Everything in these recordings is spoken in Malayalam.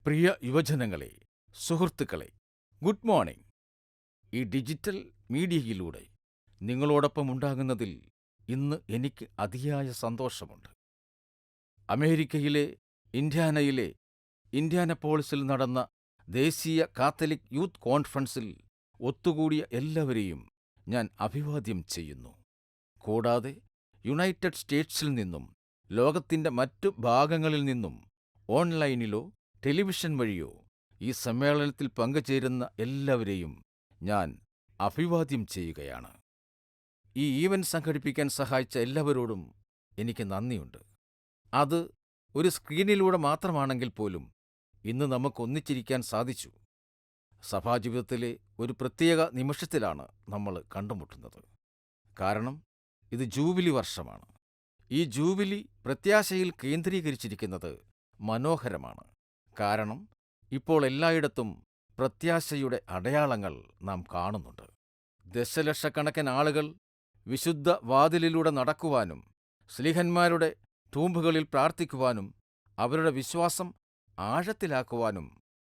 പ്രിയ യുവജനങ്ങളെ, സുഹൃത്തുക്കളെ, ഗുഡ് മോർണിംഗ്. ഈ ഡിജിറ്റൽ മീഡിയയിലൂടെ നിങ്ങളോടൊപ്പം ഉണ്ടാകുന്നതിൽ ഇന്ന് എനിക്ക് അതിയായ സന്തോഷമുണ്ട്. അമേരിക്കയിലെ ഇൻഡ്യാനയിലെ ഇൻഡ്യാനപോളിസിൽ നടന്ന ദേശീയ കാത്തലിക് യൂത്ത് കോൺഫറൻസിൽ ഒത്തുകൂടിയ എല്ലാവരെയും ഞാൻ അഭിവാദ്യം ചെയ്യുന്നു. കൂടാതെ യുണൈറ്റഡ് സ്റ്റേറ്റ്സിൽ നിന്നും ലോകത്തിന്റെ മറ്റു ഭാഗങ്ങളിൽ നിന്നും ഓൺലൈനിലോ ടെലിവിഷൻ വഴിയോ ഈ സമ്മേളനത്തിൽ പങ്കുചേരുന്ന എല്ലാവരെയും ഞാൻ അഭിവാദ്യം ചെയ്യുകയാണ്. ഈ ഈവന്റ് സംഘടിപ്പിക്കാൻ സഹായിച്ച എല്ലാവരോടും എനിക്ക് നന്ദിയുണ്ട്. അത് ഒരു സ്ക്രീനിലൂടെ മാത്രമാണെങ്കിൽ പോലും ഇന്ന് നമുക്ക് ഒന്നിച്ചിരിക്കാൻ സാധിച്ചു. സഭാജീവിതത്തിലെ ഒരു പ്രത്യേക നിമിഷത്തിലാണ് നമ്മൾ കണ്ടുമുട്ടുന്നത്. കാരണം ഇത് ജൂബിലി വർഷമാണ്. ഈ ജൂബിലി പ്രത്യാശയിൽ കേന്ദ്രീകരിച്ചിരിക്കുന്നത് മനോഹരമാണ്. കാരണം ഇപ്പോൾ എല്ലായിടത്തും പ്രത്യാശയുടെ അടയാളങ്ങൾ നാം കാണുന്നുണ്ട്. ദശലക്ഷക്കണക്കിന് ആളുകൾ വിശുദ്ധ വാതിലിലൂടെ നടക്കുവാനും ശ്ലീഹന്മാരുടെ തൂമ്പുകളിൽ പ്രാർത്ഥിക്കുവാനും അവരുടെ വിശ്വാസം ആഴത്തിലാക്കുവാനും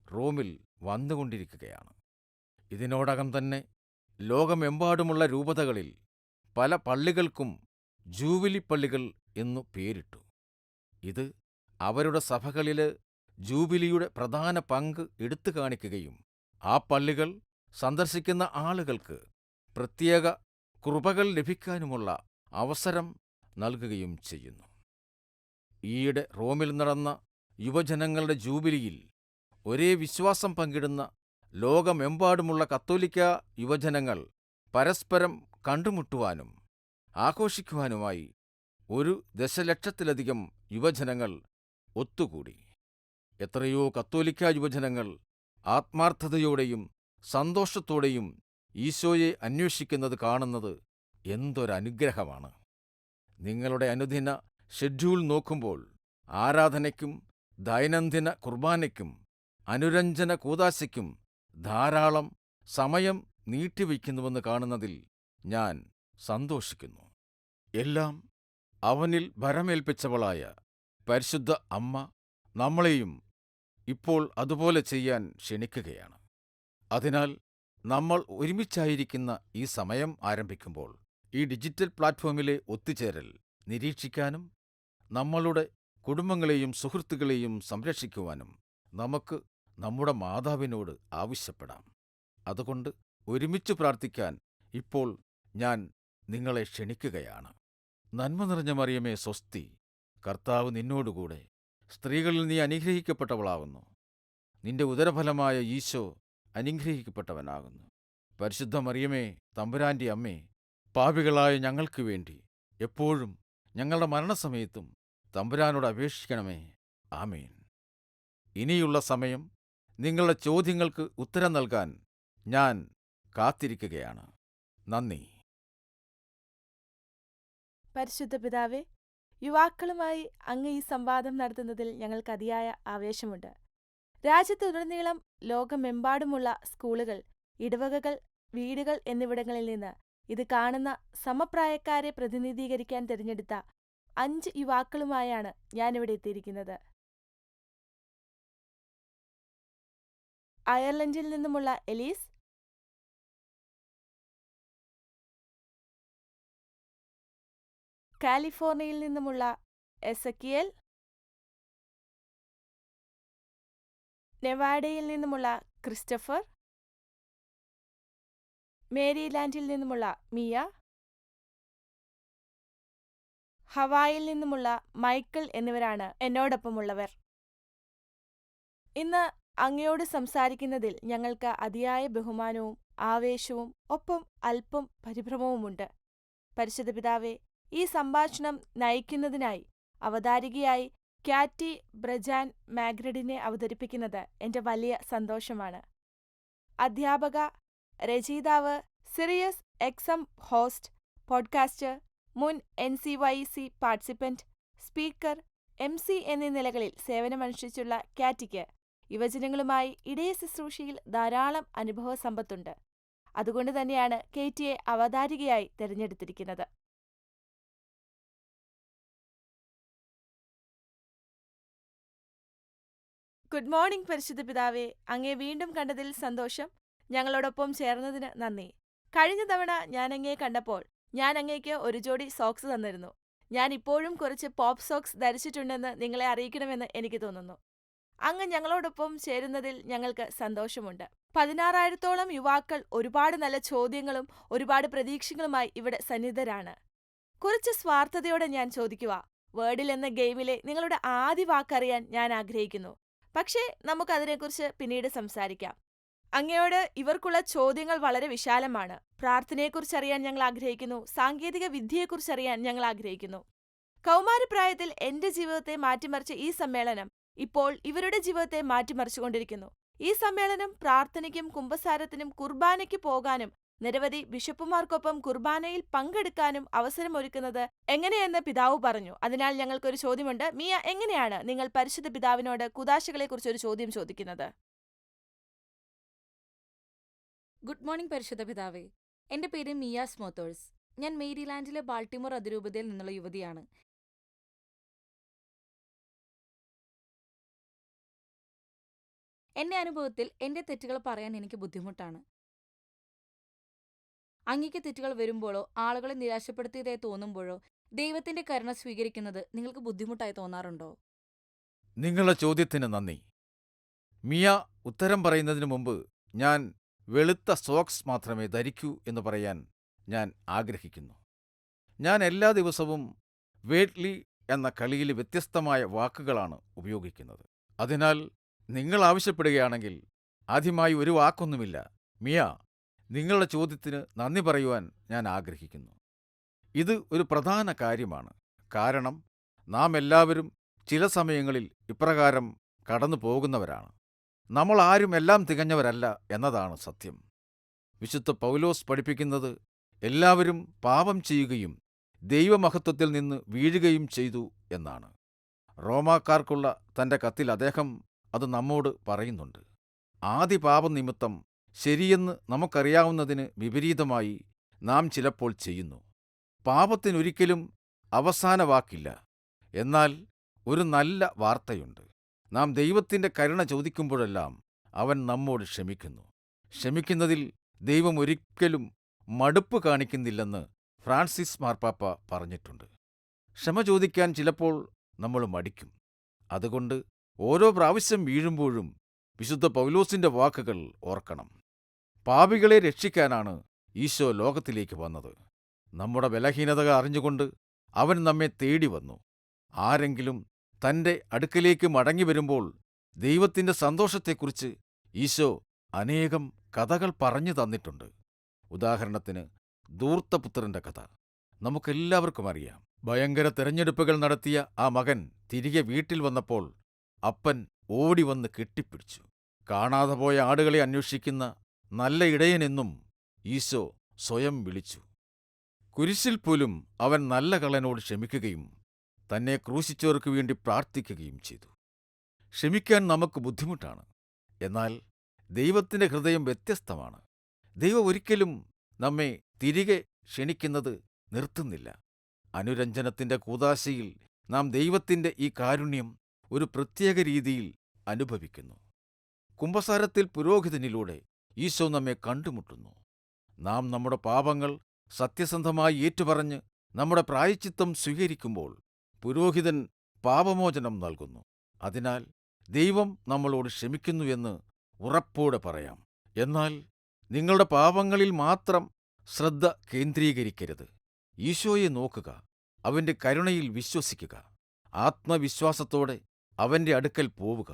റോമിൽ വന്നുകൊണ്ടിരിക്കുകയാണ്. ഇതിനോടകം തന്നെ ലോകമെമ്പാടുമുള്ള രൂപതകളിൽ പല പള്ളികൾക്കും ജൂബിലി പള്ളികൾ എന്നു പേരിട്ടു. ഇത് അവരുടെ സഭകളില് ജൂബിലിയുടെ പ്രധാന പങ്ക് എടുത്തു കാണിക്കുകയും ആ പള്ളികൾ സന്ദർശിക്കുന്ന ആളുകൾക്ക് പ്രത്യേക കൃപകൾ ലഭിക്കാനുമുള്ള അവസരം നൽകുകയും ചെയ്യുന്നു. ഈയിടെ റോമിൽ നടന്ന യുവജനങ്ങളുടെ ജൂബിലിയിൽ ഒരേ വിശ്വാസം പങ്കിടുന്ന ലോകമെമ്പാടുമുള്ള കത്തോലിക്ക യുവജനങ്ങൾ പരസ്പരം കണ്ടുമുട്ടുവാനും ആഘോഷിക്കുവാനുമായി 1 ദശലക്ഷത്തിലധികം യുവജനങ്ങൾ ഒത്തുകൂടി. എത്രയോ കത്തോലിക്ക യുവജനങ്ങൾ ആത്മാർത്ഥതയോടെയും സന്തോഷത്തോടെയും ഈശോയെ അന്വേഷിക്കുന്നത് കാണുന്നത് എന്തൊരനുഗ്രഹമാണ്. നിങ്ങളുടെ അനുദിന ഷെഡ്യൂൾ നോക്കുമ്പോൾ ആരാധനയ്ക്കും ദൈനംദിന കുർബാനയ്ക്കും അനുരഞ്ജന കൂദാശയ്ക്കും ധാരാളം സമയം നീട്ടിവയ്ക്കുന്നുവെന്ന് കാണുന്നതിൽ ഞാൻ സന്തോഷിക്കുന്നു. എല്ലാം അവനിൽ ഭരമേൽപ്പിച്ചവളായ പരിശുദ്ധ അമ്മ നമ്മളെയും ഇപ്പോൾ അതുപോലെ ചെയ്യാൻ ക്ഷണിക്കുകയാണ്. അതിനാൽ നമ്മൾ ഒരുമിച്ചായിരിക്കുന്ന ഈ സമയം ആരംഭിക്കുമ്പോൾ ഈ ഡിജിറ്റൽ പ്ലാറ്റ്ഫോമിലെ ഒത്തുചേരൽ നിരീക്ഷിക്കാനും നമ്മളുടെ കുടുംബങ്ങളെയും സുഹൃത്തുക്കളെയും സംരക്ഷിക്കുവാനും നമുക്ക് നമ്മുടെ മാതാവിനോട് ആവശ്യപ്പെടാം. അതുകൊണ്ട് ഒരുമിച്ച് പ്രാർത്ഥിക്കാൻ ഇപ്പോൾ ഞാൻ നിങ്ങളെ ക്ഷണിക്കുകയാണ്. നന്മ നിറഞ്ഞ മറിയമേ, സ്വസ്തി, കർത്താവ് നിന്നോടുകൂടെ, സ്ത്രീകളിൽ നീ അനുഗ്രഹിക്കപ്പെട്ടവളാകുന്നു. നിന്റെ ഉദരഫലമായ ഈശോ അനുഗ്രഹിക്കപ്പെട്ടവനാകുന്നു. പരിശുദ്ധ മറിയമേ, തമ്പുരാന്റെ അമ്മേ, പാപികളായ ഞങ്ങൾക്ക് വേണ്ടി എപ്പോഴും ഞങ്ങളുടെ മരണസമയത്തും തമ്പുരാനോട് അപേക്ഷിക്കണമേ. ആമേൻ. ഇനിയുള്ള സമയം നിങ്ങളുടെ ചോദ്യങ്ങൾക്ക് ഉത്തരം നൽകാൻ ഞാൻ കാത്തിരിക്കുകയാണ്. നന്ദി. പരിശുദ്ധ പിതാവേ, യുവാക്കളുമായി അങ്ങ് ഈ സംവാദം നടത്തുന്നതിൽ ഞങ്ങൾക്ക് അതിയായ ആവേശമുണ്ട്. രാജ്യത്തുടനീളം ലോകമെമ്പാടുമുള്ള സ്കൂളുകൾ, ഇടവകകൾ, വീടുകൾ എന്നിവിടങ്ങളിൽ നിന്ന് ഇത് കാണുന്ന സമപ്രായക്കാരെ പ്രതിനിധീകരിക്കാൻ തിരഞ്ഞെടുത്ത 5 യുവാക്കളുമായാണ് ഞാനിവിടെ എത്തിയിരിക്കുന്നത്. അയർലൻഡിൽ നിന്നുമുള്ള എലീസ്, കാലിഫോർണിയയിൽ നിന്നുമുള്ള എസക്കിയേൽ, നെവാഡയിൽ നിന്നുമുള്ള ക്രിസ്റ്റഫർ, മേരിലാൻഡിൽ നിന്നുമുള്ള മിയ, ഹവായിൽ നിന്നുമുള്ള മൈക്കിൾ എന്നിവരാണ് എന്നോടൊപ്പമുള്ളവർ. ഇന്ന് അങ്ങയോട് സംസാരിക്കുന്നതിൽ ഞങ്ങൾക്ക് അതിയായ ബഹുമാനവും ആവേശവും ഒപ്പം അല്പം പരിഭ്രമവുമുണ്ട്. പരിശുദ്ധ പിതാവേ, ഈ സംഭാഷണം നയിക്കുന്നതിനായി അവതാരികയായി കാറ്റി ബ്രജാൻ മാഗ്രഡിനെ അവതരിപ്പിക്കുന്നത് എന്റെ വലിയ സന്തോഷമാണ്. അധ്യാപക, രചയിതാവ്, സിറിയസ് എക്സം ഹോസ്റ്റ്, പോഡ്കാസ്റ്റർ, മുൻ NCYC പാർട്ടിസിപ്പന്റ്, സ്പീക്കർ, MC എന്നീ നിലകളിൽ സേവനമനുഷ്ഠിച്ചുള്ള കാറ്റിക്ക് യുവജനങ്ങളുമായി ഇടയ ശുശ്രൂഷയിൽ ധാരാളം അനുഭവ സമ്പത്തുണ്ട്. അതുകൊണ്ട് തന്നെയാണ് കേറ്റിയെ അവതാരികയായി തിരഞ്ഞെടുത്തിരിക്കുന്നത്. ഗുഡ് മോർണിംഗ് പരിശുദ്ധ പിതാവേ. അങ്ങയെ വീണ്ടും കണ്ടതിൽ സന്തോഷം. ഞങ്ങളോടൊപ്പം ചേർന്നതിന് നന്ദി. കഴിഞ്ഞ തവണ ഞാൻ അങ്ങയെ കണ്ടപ്പോൾ ഞാൻ അങ്ങേക്ക് ഒരു ജോഡി സോക്സ് തന്നിരുന്നു. ഞാൻ ഇപ്പോഴും കുറച്ച് പോപ്പ് സോക്സ് ധരിച്ചിട്ടുണ്ടെന്ന് നിങ്ങളെ അറിയിക്കണമെന്ന് എനിക്ക് തോന്നുന്നു. അങ്ങ് ഞങ്ങളോടൊപ്പം ചേരുന്നതിൽ ഞങ്ങൾക്ക് സന്തോഷമുണ്ട്. 16,000-ഓളം യുവാക്കൾ ഒരുപാട് നല്ല ചോദ്യങ്ങളും ഒരുപാട് പ്രതീക്ഷകളുമായി ഇവിടെ സന്നിധരാണ്. കുറച്ച് സ്വാർത്ഥതയോടെ ഞാൻ ചോദിക്കുക, വേർഡിൽ എന്ന ഗെയിമിലെ നിങ്ങളുടെ ആദ്യ വാക്കറിയാൻ ഞാൻ ആഗ്രഹിക്കുന്നു. പക്ഷേ നമുക്കതിനെക്കുറിച്ച് പിന്നീട് സംസാരിക്കാം. അങ്ങയോട് ഇവർക്കുള്ള ചോദ്യങ്ങൾ വളരെ വിശാലമാണ്. പ്രാർത്ഥനയെക്കുറിച്ചറിയാൻ ഞങ്ങൾ ആഗ്രഹിക്കുന്നു. സാങ്കേതിക വിദ്യയെക്കുറിച്ചറിയാൻ ഞങ്ങൾ ആഗ്രഹിക്കുന്നു. കൗമാരപ്രായത്തിൽ എന്റെ ജീവിതത്തെ മാറ്റിമറിച്ച ഈ സമ്മേളനം ഇപ്പോൾ ഇവരുടെ ജീവിതത്തെ മാറ്റിമറിച്ചുകൊണ്ടിരിക്കുന്നു. ഈ സമ്മേളനം പ്രാർത്ഥനയ്ക്കും കുമ്പസാരത്തിനും കുർബാനയ്ക്ക് പോകാനും നിരവധി ബിഷപ്പുമാർക്കൊപ്പം കുർബാനയിൽ പങ്കെടുക്കാനും അവസരമൊരുക്കുന്നത് എങ്ങനെയെന്ന് പിതാവ് പറഞ്ഞു. അതിനാൽ ഞങ്ങൾക്കൊരു ചോദ്യമുണ്ട്. മിയ, എങ്ങനെയാണ് നിങ്ങൾ പരിശുദ്ധ പിതാവിനോട് കുദാശകളെക്കുറിച്ചൊരു ചോദ്യം ചോദിക്കുന്നത്? ഗുഡ് മോർണിംഗ് പരിശുദ്ധ പിതാവേ. എൻ്റെ പേര് മിയ സ്മോത്തോഴ്സ്. ഞാൻ മേരിലാൻഡിലെ ബാൾട്ടിമോർ അതിരൂപതയിൽ നിന്നുള്ള യുവതിയാണ്. എൻ്റെ അനുഭവത്തിൽ എൻ്റെ തെറ്റുകൾ പറയാൻ എനിക്ക് ബുദ്ധിമുട്ടാണ്. അങ്ങേക്ക് തെറ്റുകൾ വരുമ്പോഴോ ആളുകളെ നിരാശപ്പെടുത്തിയതായി തോന്നുമ്പോഴോ ദൈവത്തിന്റെ കരുണ സ്വീകരിക്കുന്നത് നിങ്ങൾക്ക് ബുദ്ധിമുട്ടായി തോന്നാറുണ്ടോ? നിങ്ങളുടെ ചോദ്യത്തിന് നന്ദി. മിയ ഉത്തരം പറയുന്നതിന് മുമ്പ് ഞാൻ വെളുത്ത സോക്സ് മാത്രമേ ധരിക്കൂ എന്ന് പറയാൻ ഞാൻ ആഗ്രഹിക്കുന്നു. ഞാൻ എല്ലാ ദിവസവും വേഡ്ലി എന്ന കളിയിൽ വ്യത്യസ്തമായ വാക്കുകളാണ് ഉപയോഗിക്കുന്നത്. അതിനാൽ നിങ്ങൾ ആവശ്യപ്പെടുകയാണെങ്കിൽ ആദ്യമായി ഒരു വാക്കൊന്നുമില്ല. മിയ, നിങ്ങളുടെ ചോദ്യത്തിന് നന്ദി പറയുവാൻ ഞാൻ ആഗ്രഹിക്കുന്നു. ഇത് ഒരു പ്രധാന കാര്യമാണ്. കാരണം നാം എല്ലാവരും ചില സമയങ്ങളിൽ ഇപ്രകാരം കടന്നു പോകുന്നവരാണ്. നമ്മൾ ആരും എല്ലാം തികഞ്ഞവരല്ല എന്നതാണ് സത്യം. വിശുദ്ധ പൗലോസ് പഠിപ്പിക്കുന്നത് എല്ലാവരും പാപം ചെയ്യുകയും ദൈവമഹത്വത്തിൽ നിന്ന് വീഴുകയും ചെയ്തു എന്നാണ്. റോമാക്കാർക്കുള്ള തന്റെ കത്തിൽ അദ്ദേഹം അത് നമ്മോട് പറയുന്നുണ്ട്. ആദി പാപനിമിത്തം ശരിയെന്ന് നമുക്കറിയാവുന്നതിന് വിപരീതമായി നാം ചിലപ്പോൾ ചെയ്യുന്നു. പാപത്തിനൊരിക്കലും അവസാന വാക്കില്ല. എന്നാൽ ഒരു നല്ല വാർത്തയുണ്ട്. നാം ദൈവത്തിന്റെ കരുണ ചോദിക്കുമ്പോഴെല്ലാം അവൻ നമ്മോട് ക്ഷമിക്കുന്നു. ക്ഷമിക്കുന്നതിൽ ദൈവം ഒരിക്കലും മടുപ്പ് കാണിക്കുന്നില്ലെന്ന് ഫ്രാൻസിസ് മാർപ്പാപ്പ പറഞ്ഞിട്ടുണ്ട്. ക്ഷമ ചോദിക്കാൻ ചിലപ്പോൾ നമ്മൾ മടിക്കും. അതുകൊണ്ട് ഓരോ പ്രാവശ്യം വീഴുമ്പോഴും വിശുദ്ധ പൗലോസിന്റെ വാക്കുകൾ ഓർക്കണം. പാപികളെ രക്ഷിക്കാനാണ് ഈശോ ലോകത്തിലേക്ക് വന്നത്. നമ്മുടെ ബലഹീനത അറിഞ്ഞുകൊണ്ട് അവൻ നമ്മെ തേടി വന്നു. ആരെങ്കിലും തന്റെ അടുക്കലേക്ക് മടങ്ങി വരുമ്പോൾ ദൈവത്തിന്റെ സന്തോഷത്തെക്കുറിച്ച് ഈശോ അനേകം കഥകൾ പറഞ്ഞു തന്നിട്ടുണ്ട്. ഉദാഹരണത്തിന് ധൂർത്തപുത്രന്റെ കഥ നമുക്കെല്ലാവർക്കും അറിയാം. ഭയങ്കര തെരഞ്ഞെടുപ്പുകൾ നടത്തിയ ആ മകൻ തിരികെ വീട്ടിൽ വന്നപ്പോൾ അപ്പൻ ഓടിവന്ന് കെട്ടിപ്പിടിച്ചു. കാണാതെ പോയ ആടുകളെ അന്വേഷിക്കുന്ന നല്ല ഇടയനെന്നും ഈശോ സ്വയം വിളിച്ചു. കുരിശിൽ പോലും അവൻ നല്ല കള്ളനോട് ക്ഷമിക്കുകയും തന്നെ ക്രൂശിച്ചവർക്ക് വേണ്ടി പ്രാർത്ഥിക്കുകയും ചെയ്തു. ക്ഷമിക്കാൻ നമുക്ക് ബുദ്ധിമുട്ടാണ്. എന്നാൽ ദൈവത്തിന്റെ ഹൃദയം വ്യത്യസ്തമാണ്. ദൈവം ഒരിക്കലും നമ്മെ തിരികെ ക്ഷണിക്കുന്നത് നിർത്തുന്നില്ല. അനുരഞ്ജനത്തിന്റെ കൂദാശയിൽ നാം ദൈവത്തിന്റെ ഈ കാരുണ്യം ഒരു പ്രത്യേക രീതിയിൽ അനുഭവിക്കുന്നു. കുമ്പസാരത്തിൽ പുരോഹിതനിലൂടെ ഈശോ നമ്മെ കണ്ടുമുട്ടുന്നു. നാം നമ്മുടെ പാപങ്ങൾ സത്യസന്ധമായി ഏറ്റുപറഞ്ഞ് നമ്മുടെ പ്രായശ്ചിത്തം സ്വീകരിക്കുമ്പോൾ പുരോഹിതൻ പാപമോചനം നൽകുന്നു. അതിനാൽ ദൈവം നമ്മളോട് ക്ഷമിക്കുന്നുവെന്ന് ഉറപ്പോടെ പറയാം. എന്നാൽ നിങ്ങളുടെ പാപങ്ങളിൽ മാത്രം ശ്രദ്ധ കേന്ദ്രീകരിക്കരുത്. ഈശോയെ നോക്കുക, അവന്റെ കരുണയിൽ വിശ്വസിക്കുക, ആത്മവിശ്വാസത്തോടെ അവന്റെ അടുക്കൽ പോവുക.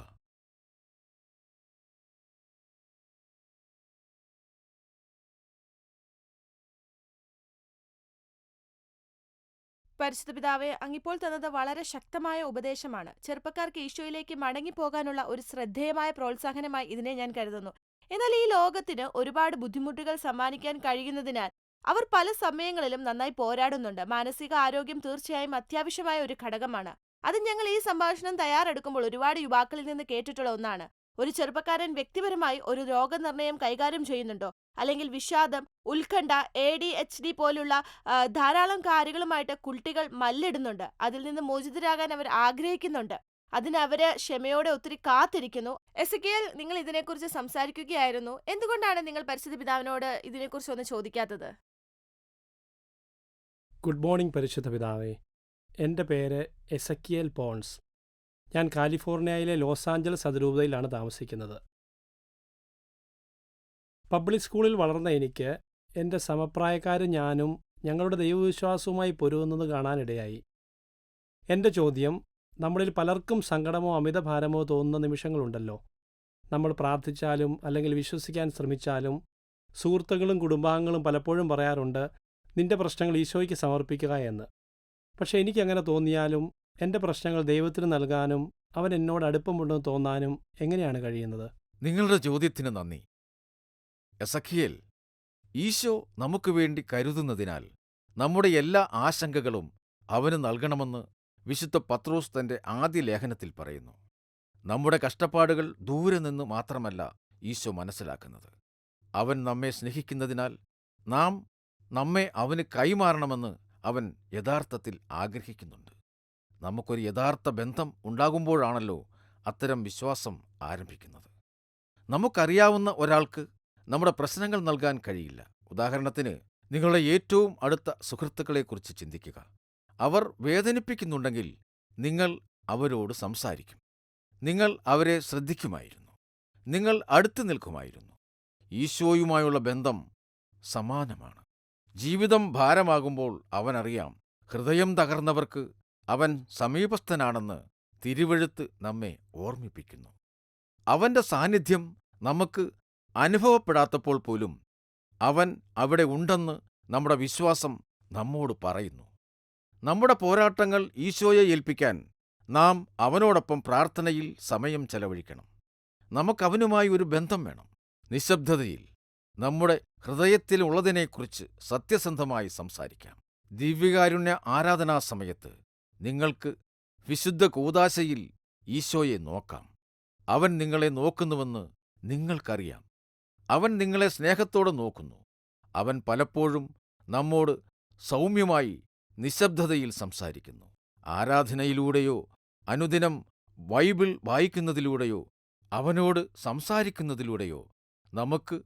പരിശുദ്ധ പിതാവേ, അങ്ങിപ്പോൾ തന്നത് വളരെ ശക്തമായ ഉപദേശമാണ്. ചെറുപ്പക്കാർക്ക് ഈശോയിലേക്ക് മടങ്ങിപ്പോകാനുള്ള ഒരു ശ്രദ്ധേയമായ പ്രോത്സാഹനമായി ഇതിനെ ഞാൻ കരുതുന്നു. എന്നാൽ ഈ ലോകത്തിന് ഒരുപാട് ബുദ്ധിമുട്ടുകൾ സമ്മാനിക്കാൻ കഴിയുന്നതിനാൽ അവർ പല സമയങ്ങളിലും നന്നായി പോരാടുന്നുണ്ട്. മാനസിക ആരോഗ്യം തീർച്ചയായും അത്യാവശ്യമായ ഒരു ഘടകമാണ്. അത് ഞങ്ങൾ ഈ സംഭാഷണം തയ്യാറെടുക്കുമ്പോൾ ഒരുപാട് യുവാക്കളിൽ നിന്ന് കേട്ടിട്ടുള്ള ഒന്നാണ്. ഒരു ചെറുപ്പക്കാരൻ വ്യക്തിപരമായി ഒരു രോഗനിർണയം കൈകാര്യം ചെയ്യുന്നുണ്ടോ, അല്ലെങ്കിൽ വിഷാദം, ഉത്കണ്ഠ, ADHD പോലുള്ള ധാരാളം കാര്യങ്ങളുമായിട്ട് കുട്ടികൾ മല്ലിടുന്നുണ്ട്. അതിൽ നിന്ന് മോചിതരാകാൻ അവർ ആഗ്രഹിക്കുന്നുണ്ട്. അതിന് അവര് ക്ഷമയോടെ ഒത്തിരി കാത്തിരിക്കുന്നു. എസെക്കിയേൽ, നിങ്ങൾ ഇതിനെക്കുറിച്ച് സംസാരിക്കുകയായിരുന്നു. എന്തുകൊണ്ടാണ് നിങ്ങൾ പരിശുദ്ധ പിതാവിനോട് ഇതിനെക്കുറിച്ച് ഒന്ന് ചോദിക്കാത്തത്? ഗുഡ് മോർണിംഗ് പരിശുദ്ധ പിതാവേ. എൻ്റെ പേര് എസക്കിയേൽ പോൺസ്. ഞാൻ കാലിഫോർണിയയിലെ ലോസ് ആഞ്ചലസ് അതിരൂപതയിലാണ് താമസിക്കുന്നത്. പബ്ലിക് സ്കൂളിൽ വളർന്ന എനിക്ക് എൻ്റെ സമപ്രായക്കാരും ഞാനും ഞങ്ങളുടെ ദൈവവിശ്വാസവുമായി പൊരുതുന്നത് കാണാനിടയായി. എൻ്റെ ചോദ്യം, നമ്മളിൽ പലർക്കും സങ്കടമോ അമിതഭാരമോ തോന്നുന്ന നിമിഷങ്ങളുണ്ടല്ലോ. നമ്മൾ പ്രാർത്ഥിച്ചാലും അല്ലെങ്കിൽ വിശ്വസിക്കാൻ ശ്രമിച്ചാലും സുഹൃത്തുക്കളും കുടുംബാംഗങ്ങളും പലപ്പോഴും പറയാറുണ്ട്, നിന്റെ പ്രശ്നങ്ങൾ ഈശോയ്ക്ക് സമർപ്പിക്കുക എന്ന്. പക്ഷെ എനിക്കങ്ങനെ തോന്നിയാലും എൻ്റെ പ്രശ്നങ്ങൾ ദൈവത്തിന് നൽകാനും അവൻ എന്നോട് അടുപ്പമുണ്ടെന്ന് തോന്നാനും എങ്ങനെയാണ് കഴിയുന്നത്? നിങ്ങളുടെ ചോദ്യത്തിന് നന്ദി. എസക്കിയേൽ, ഈശോ നമുക്ക് വേണ്ടി കരുതുന്നതിനാൽ നമ്മുടെ എല്ലാ ആശങ്കകളും അവന് നൽകണമെന്ന് വിശുദ്ധ പത്രോസ് തന്റെ ആദ്യ ലേഖനത്തിൽ പറയുന്നു. നമ്മുടെ കഷ്ടപ്പാടുകൾ ദൂരെ നിന്ന് മാത്രമല്ല ഈശോ മനസ്സിലാക്കുന്നത്. അവൻ നമ്മെ സ്നേഹിക്കുന്നതിനാൽ നമ്മെ അവന് കൈമാറണമെന്ന് അവൻ യഥാർത്ഥത്തിൽ ആഗ്രഹിക്കുന്നുണ്ട്. നമുക്കൊരു യഥാർത്ഥ ബന്ധം ഉണ്ടാകുമ്പോഴാണല്ലോ അത്തരം വിശ്വാസം ആരംഭിക്കുന്നത്. നമുക്കറിയാവുന്ന ഒരാൾക്ക് നമ്മുടെ പ്രശ്നങ്ങൾ നൽകാൻ കഴിയില്ല. ഉദാഹരണത്തിന്, നിങ്ങളുടെ ഏറ്റവും അടുത്ത സുഹൃത്തുക്കളെക്കുറിച്ച് ചിന്തിക്കുക. അവർ വേദനിപ്പിക്കുന്നുണ്ടെങ്കിൽ നിങ്ങൾ അവരോട് സംസാരിക്കും. നിങ്ങൾ അവരെ ശ്രദ്ധിക്കുമായിരുന്നു. നിങ്ങൾ അടുത്തു നിൽക്കുമായിരുന്നു. ഈശോയുമായുള്ള ബന്ധം സമാനമാണ്. ജീവിതം ഭാരമാകുമ്പോൾ അവനറിയാം, ഹൃദയം തകർന്നവർക്ക് അവൻ സമീപസ്ഥനാണെന്ന് തിരുവെഴുത്ത് നമ്മെ ഓർമ്മിപ്പിക്കുന്നു. അവന്റെ സാന്നിധ്യം നമുക്ക് അനുഭവപ്പെടാത്തപ്പോൾ പോലും അവൻ അവിടെ ഉണ്ടെന്ന് നമ്മുടെ വിശ്വാസം നമ്മോട് പറയുന്നു. നമ്മുടെ പോരാട്ടങ്ങൾ ഈശോയെ ഏൽപ്പിക്കാൻ നാം അവനോടൊപ്പം പ്രാർത്ഥനയിൽ സമയം ചെലവഴിക്കണം. നമുക്കവനുമായി ഒരു ബന്ധം വേണം. നിശബ്ദതയിൽ നമ്മുടെ ഹൃദയത്തിലുള്ളതിനെക്കുറിച്ച് സത്യസന്ധമായി സംസാരിക്കാം. ദിവ്യകാരുണ്യ ആരാധനാ സമയത്ത് നിങ്ങൾക്ക് വിശുദ്ധ കൂദാശയിൽ ഈശോയെ നോക്കാം. അവൻ നിങ്ങളെ നോക്കുന്നുവെന്ന് നിങ്ങൾക്കറിയാം. അവൻ നിങ്ങളെ സ്നേഹത്തോടെ നോക്കുന്നു. അവൻ പലപ്പോഴും നമ്മോട് സൗമ്യമായി നിശബ്ദതയിൽ സംസാരിക്കുന്നു. ആരാധനയിലൂടെയോ അനുദിനം ബൈബിൾ വായിക്കുന്നതിലൂടെയോ അവനോട് സംസാരിക്കുന്നതിലൂടെയോ നമുക്ക്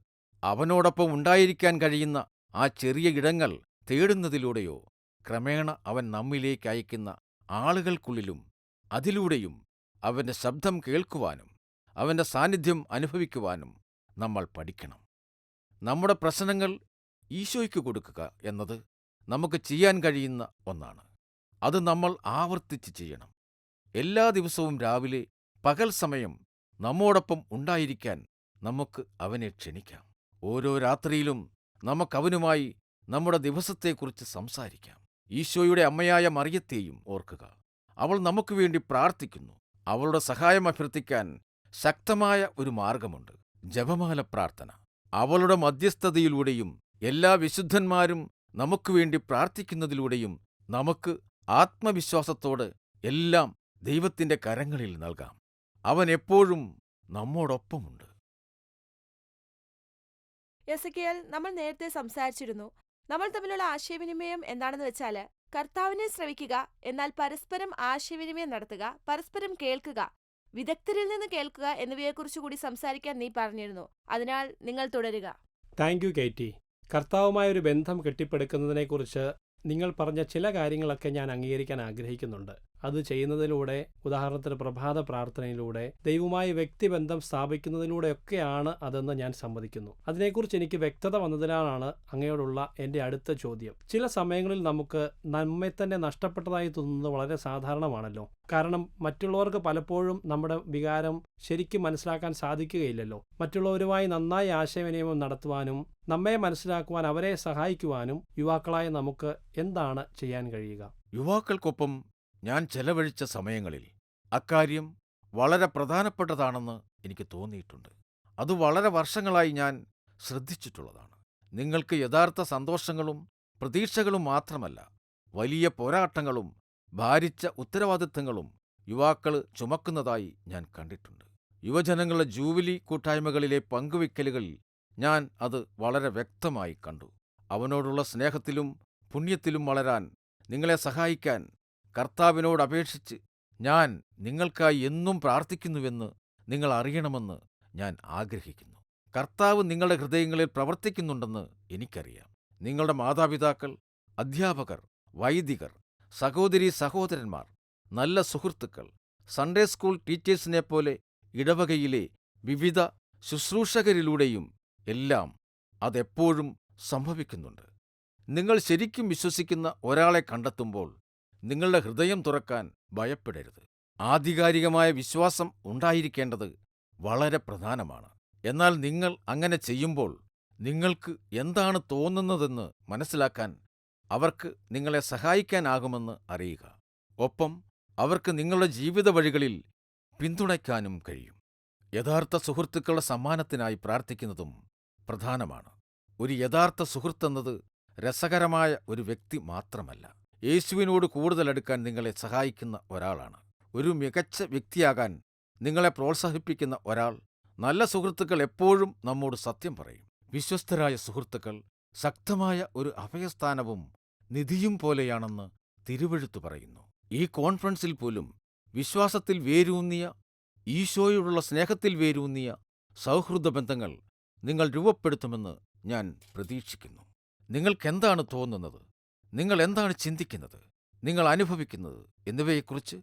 അവനോടൊപ്പം ഉണ്ടായിരിക്കാൻ കഴിയുന്ന ആ ചെറിയ ഇടങ്ങൾ തേടുന്നതിലൂടെയോ ക്രമേണ അവൻ നമ്മിലേക്ക് അയക്കുന്ന ആളുകൾക്കുള്ളിലും അതിലൂടെയും അവന്റെ ശബ്ദം കേൾക്കുവാനും അവന്റെ സാന്നിധ്യം അനുഭവിക്കുവാനും നമ്മൾ പഠിക്കണം. നമ്മുടെ പ്രശ്നങ്ങൾ ഈശോയ്ക്ക് കൊടുക്കുക എന്നത് നമുക്ക് ചെയ്യാൻ കഴിയുന്ന ഒന്നാണ്. അത് നമ്മൾ ആവർത്തിച്ച് ചെയ്യണം. എല്ലാ ദിവസവും രാവിലെ പകൽ സമയം നമ്മോടൊപ്പം ഉണ്ടായിരിക്കാൻ നമുക്ക് അവനെ ക്ഷണിക്കാം. ഓരോ രാത്രിയിലും നമുക്കവനുമായി നമ്മുടെ ദിവസത്തെക്കുറിച്ച് സംസാരിക്കാം. ഈശോയുടെ അമ്മയായ മറിയത്തെയും ഓർക്കുക. അവൾ നമുക്ക് വേണ്ടി പ്രാർത്ഥിക്കുന്നു. അവളുടെ സഹായം അഭ്യർത്ഥിക്കാൻ ശക്തമായ ഒരു മാർഗമുണ്ട്: ജപമാല പ്രാർത്ഥന. അവളുടെ മധ്യസ്ഥതയിലൂടെയും എല്ലാ വിശുദ്ധന്മാരും നമുക്കുവേണ്ടി പ്രാർത്ഥിക്കുന്നതിലൂടെയും നമുക്ക് ആത്മവിശ്വാസത്തോട് എല്ലാം ദൈവത്തിന്റെ കരങ്ങളിൽ നൽകാം. അവൻ എപ്പോഴും നമ്മോടൊപ്പമുണ്ട്. എസെക്കിയേൽ, നമ്മൾ നേരത്തെ സംസാരിച്ചിരുന്നു. നമ്മൾ തമ്മിലുള്ള ആശയവിനിമയം എന്താണെന്ന് വെച്ചാൽ, കർത്താവിനെ ശ്രവിക്കുക, എന്നാൽ പരസ്പരം ആശയവിനിമയം നടത്തുക, പരസ്പരം കേൾക്കുക, വിദഗ്ധരിൽ നിന്ന് കേൾക്കുക എന്നിവയെക്കുറിച്ച് കൂടി സംസാരിക്കാൻ നീ പറഞ്ഞിരുന്നു. അതിനാൽ നിങ്ങൾ തുടരുക. താങ്ക് യു കേറ്റി. കർത്താവുമായൊരു ബന്ധം കെട്ടിപ്പടുക്കുന്നതിനെക്കുറിച്ച് നിങ്ങൾ പറഞ്ഞ ചില കാര്യങ്ങളൊക്കെ ഞാൻ അംഗീകരിക്കാൻ ആഗ്രഹിക്കുന്നുണ്ട്. അത് ചെയ്യുന്നതിലൂടെ, ഉദാഹരണത്തിന് പ്രഭാത പ്രാർത്ഥനയിലൂടെ, ദൈവവുമായി വ്യക്തിബന്ധം സ്ഥാപിക്കുന്നതിലൂടെയൊക്കെയാണ് അതെന്ന് ഞാൻ സമ്മതിക്കുന്നു. അതിനെക്കുറിച്ച് എനിക്ക് വ്യക്തത വന്നതിനാലാണ് അങ്ങയോടുള്ള എൻ്റെ അടുത്ത ചോദ്യം. ചില സമയങ്ങളിൽ നമുക്ക് നമ്മെ തന്നെ നഷ്ടപ്പെട്ടതായി തോന്നുന്നത് വളരെ സാധാരണമാണല്ലോ. കാരണം മറ്റുള്ളവർക്ക് പലപ്പോഴും നമ്മുടെ വികാരം ശരിക്കും മനസ്സിലാക്കാൻ സാധിക്കുകയില്ലല്ലോ. മറ്റുള്ളവരുമായി നന്നായി ആശയവിനിമയം നടത്തുവാനും നമ്മെ മനസ്സിലാക്കുവാൻ അവരെ സഹായിക്കുവാനും യുവാക്കളായ നമുക്ക് എന്താണ് ചെയ്യാൻ കഴിയുക? യുവാക്കൾക്കൊപ്പം ഞാൻ ചെലവഴിച്ച സമയങ്ങളിൽ അക്കാര്യം വളരെ പ്രധാനപ്പെട്ടതാണെന്ന് എനിക്ക് തോന്നിയിട്ടുണ്ട്. അത് വളരെ വർഷങ്ങളായി ഞാൻ ശ്രദ്ധിച്ചിട്ടുള്ളതാണ്. നിങ്ങൾക്ക് യഥാർത്ഥ സന്തോഷങ്ങളും പ്രതീക്ഷകളും മാത്രമല്ല, വലിയ പോരാട്ടങ്ങളും ഭാരിച്ച ഉത്തരവാദിത്തങ്ങളും യുവാക്കൾ ചുമക്കുന്നതായി ഞാൻ കണ്ടിട്ടുണ്ട്. യുവജനങ്ങളുടെ ജൂബിലി കൂട്ടായ്മകളിലെ പങ്കുവയ്ക്കലുകളിൽ ഞാൻ അത് വളരെ വ്യക്തമായി കണ്ടു. അവനോടുള്ള സ്നേഹത്തിലും പുണ്യത്തിലും വളരാൻ നിങ്ങളെ സഹായിക്കാൻ കർത്താവിനോട് അപേക്ഷിച്ച് ഞാൻ നിങ്ങൾക്കായി എന്നും പ്രാർത്ഥിക്കുന്നുവെന്ന് നിങ്ങൾ അറിയണമെന്ന് ഞാൻ ആഗ്രഹിക്കുന്നു. കർത്താവ് നിങ്ങളുടെ ഹൃദയങ്ങളിൽ പ്രവർത്തിക്കുന്നുണ്ടെന്ന് എനിക്കറിയാം. നിങ്ങളുടെ മാതാപിതാക്കൾ, അധ്യാപകർ, വൈദികർ, സഹോദരീ സഹോദരന്മാർ, നല്ല സുഹൃത്തുക്കൾ, സൺഡേ സ്കൂൾ ടീച്ചേഴ്സിനെപ്പോലെ ഇടവകയിലെ വിവിധ ശുശ്രൂഷകരിലൂടെയും എല്ലാം അതെപ്പോഴും സംഭവിക്കുന്നുണ്ട്. നിങ്ങൾ ശരിക്കും വിശ്വസിക്കുന്ന ഒരാളെ കണ്ടെത്തുമ്പോൾ നിങ്ങളുടെ ഹൃദയം തുറക്കാൻ ഭയപ്പെടരുത്. ആധികാരികമായ വിശ്വാസം ഉണ്ടായിരിക്കേണ്ടത് വളരെ പ്രധാനമാണ്. എന്നാൽ നിങ്ങൾ അങ്ങനെ ചെയ്യുമ്പോൾ നിങ്ങൾക്ക് എന്താണ് തോന്നുന്നതെന്ന് മനസ്സിലാക്കാൻ അവർക്ക് നിങ്ങളെ സഹായിക്കാനാകുമെന്ന് അറിയുക. ഒപ്പം അവർക്ക് നിങ്ങളുടെ ജീവിത വഴികളിൽ പിന്തുണയ്ക്കാനും കഴിയും. യഥാർത്ഥ സുഹൃത്തുക്കളുടെ സമ്മാനത്തിനായി പ്രാർത്ഥിക്കുന്നതും പ്രധാനമാണ്. ഒരു യഥാർത്ഥ സുഹൃത്തെന്നത് രസകരമായ ഒരു വ്യക്തി മാത്രമല്ല, യേശുവിനോട് കൂടുതൽ അടുക്കാൻ നിങ്ങളെ സഹായിക്കുന്ന ഒരാളാണ്. ഒരു മികച്ച വ്യക്തിയാകാൻ നിങ്ങളെ പ്രോത്സാഹിപ്പിക്കുന്ന ഒരാൾ. നല്ല സുഹൃത്തുക്കൾ എപ്പോഴും നമ്മോട് സത്യം പറയും. വിശ്വസ്തരായ സുഹൃത്തുക്കൾ ശക്തമായ ഒരു അഭയസ്ഥാനവും നിധിയും പോലെയാണെന്ന് തിരുവെഴുത്തു പറയുന്നു. ഈ കോൺഫറൻസിൽ പോലും വിശ്വാസത്തിൽ വേരൂന്നിയ, ഈശോയോടുള്ള സ്നേഹത്തിൽ വേരൂന്നിയ സൗഹൃദ ബന്ധങ്ങൾ നിങ്ങൾ രൂപപ്പെടുത്തുമെന്ന് ഞാൻ പ്രതീക്ഷിക്കുന്നു. നിങ്ങൾക്കെന്താണ് തോന്നുന്നത്, നിങ്ങൾ എന്താണ് ചിന്തിക്കുന്നത്, നിങ്ങൾ അനുഭവിക്കുന്നത് എന്നിവയെക്കുറിച്ച്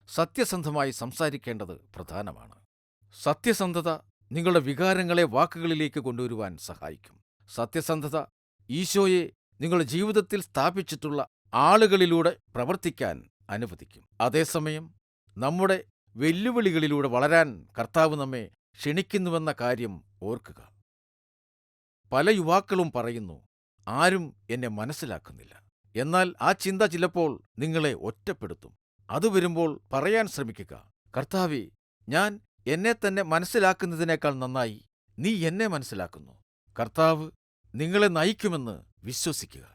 സത്യസന്ധമായി സംസാരിക്കേണ്ടത് പ്രധാനമാണ്. സത്യസന്ധത നിങ്ങളുടെ വികാരങ്ങളെ വാക്കുകളിലേക്ക് കൊണ്ടുവരുവാൻ സഹായിക്കും. സത്യസന്ധത ഈശോയെ നിങ്ങളുടെ ജീവിതത്തിൽ സ്ഥാപിച്ചിട്ടുള്ള ആളുകളിലൂടെ പ്രവർത്തിക്കാൻ അനുവദിക്കും. അതേസമയം നമ്മുടെ വെല്ലുവിളികളിലൂടെ വളരാൻ കർത്താവ് നമ്മെ ക്ഷണിക്കുന്നുവെന്ന കാര്യം ഓർക്കുക. പല യുവാക്കളും പറയുന്നു, ആരും എന്നെ മനസ്സിലാക്കുന്നില്ല. എന്നാൽ ആ ചിന്ത ചിലപ്പോൾ നിങ്ങളെ ഒറ്റപ്പെടുത്തും. അത് വരുമ്പോൾ പറയാൻ ശ്രമിക്കുക, കർത്താവേ, ഞാൻ എന്നെ തന്നെ മനസ്സിലാക്കുന്നതിനേക്കാൾ നന്നായി നീ എന്നെ മനസ്സിലാക്കുന്നു. കർത്താവ് നിങ്ങളെ നയിക്കുമെന്ന് വിശ്വസിക്കുക.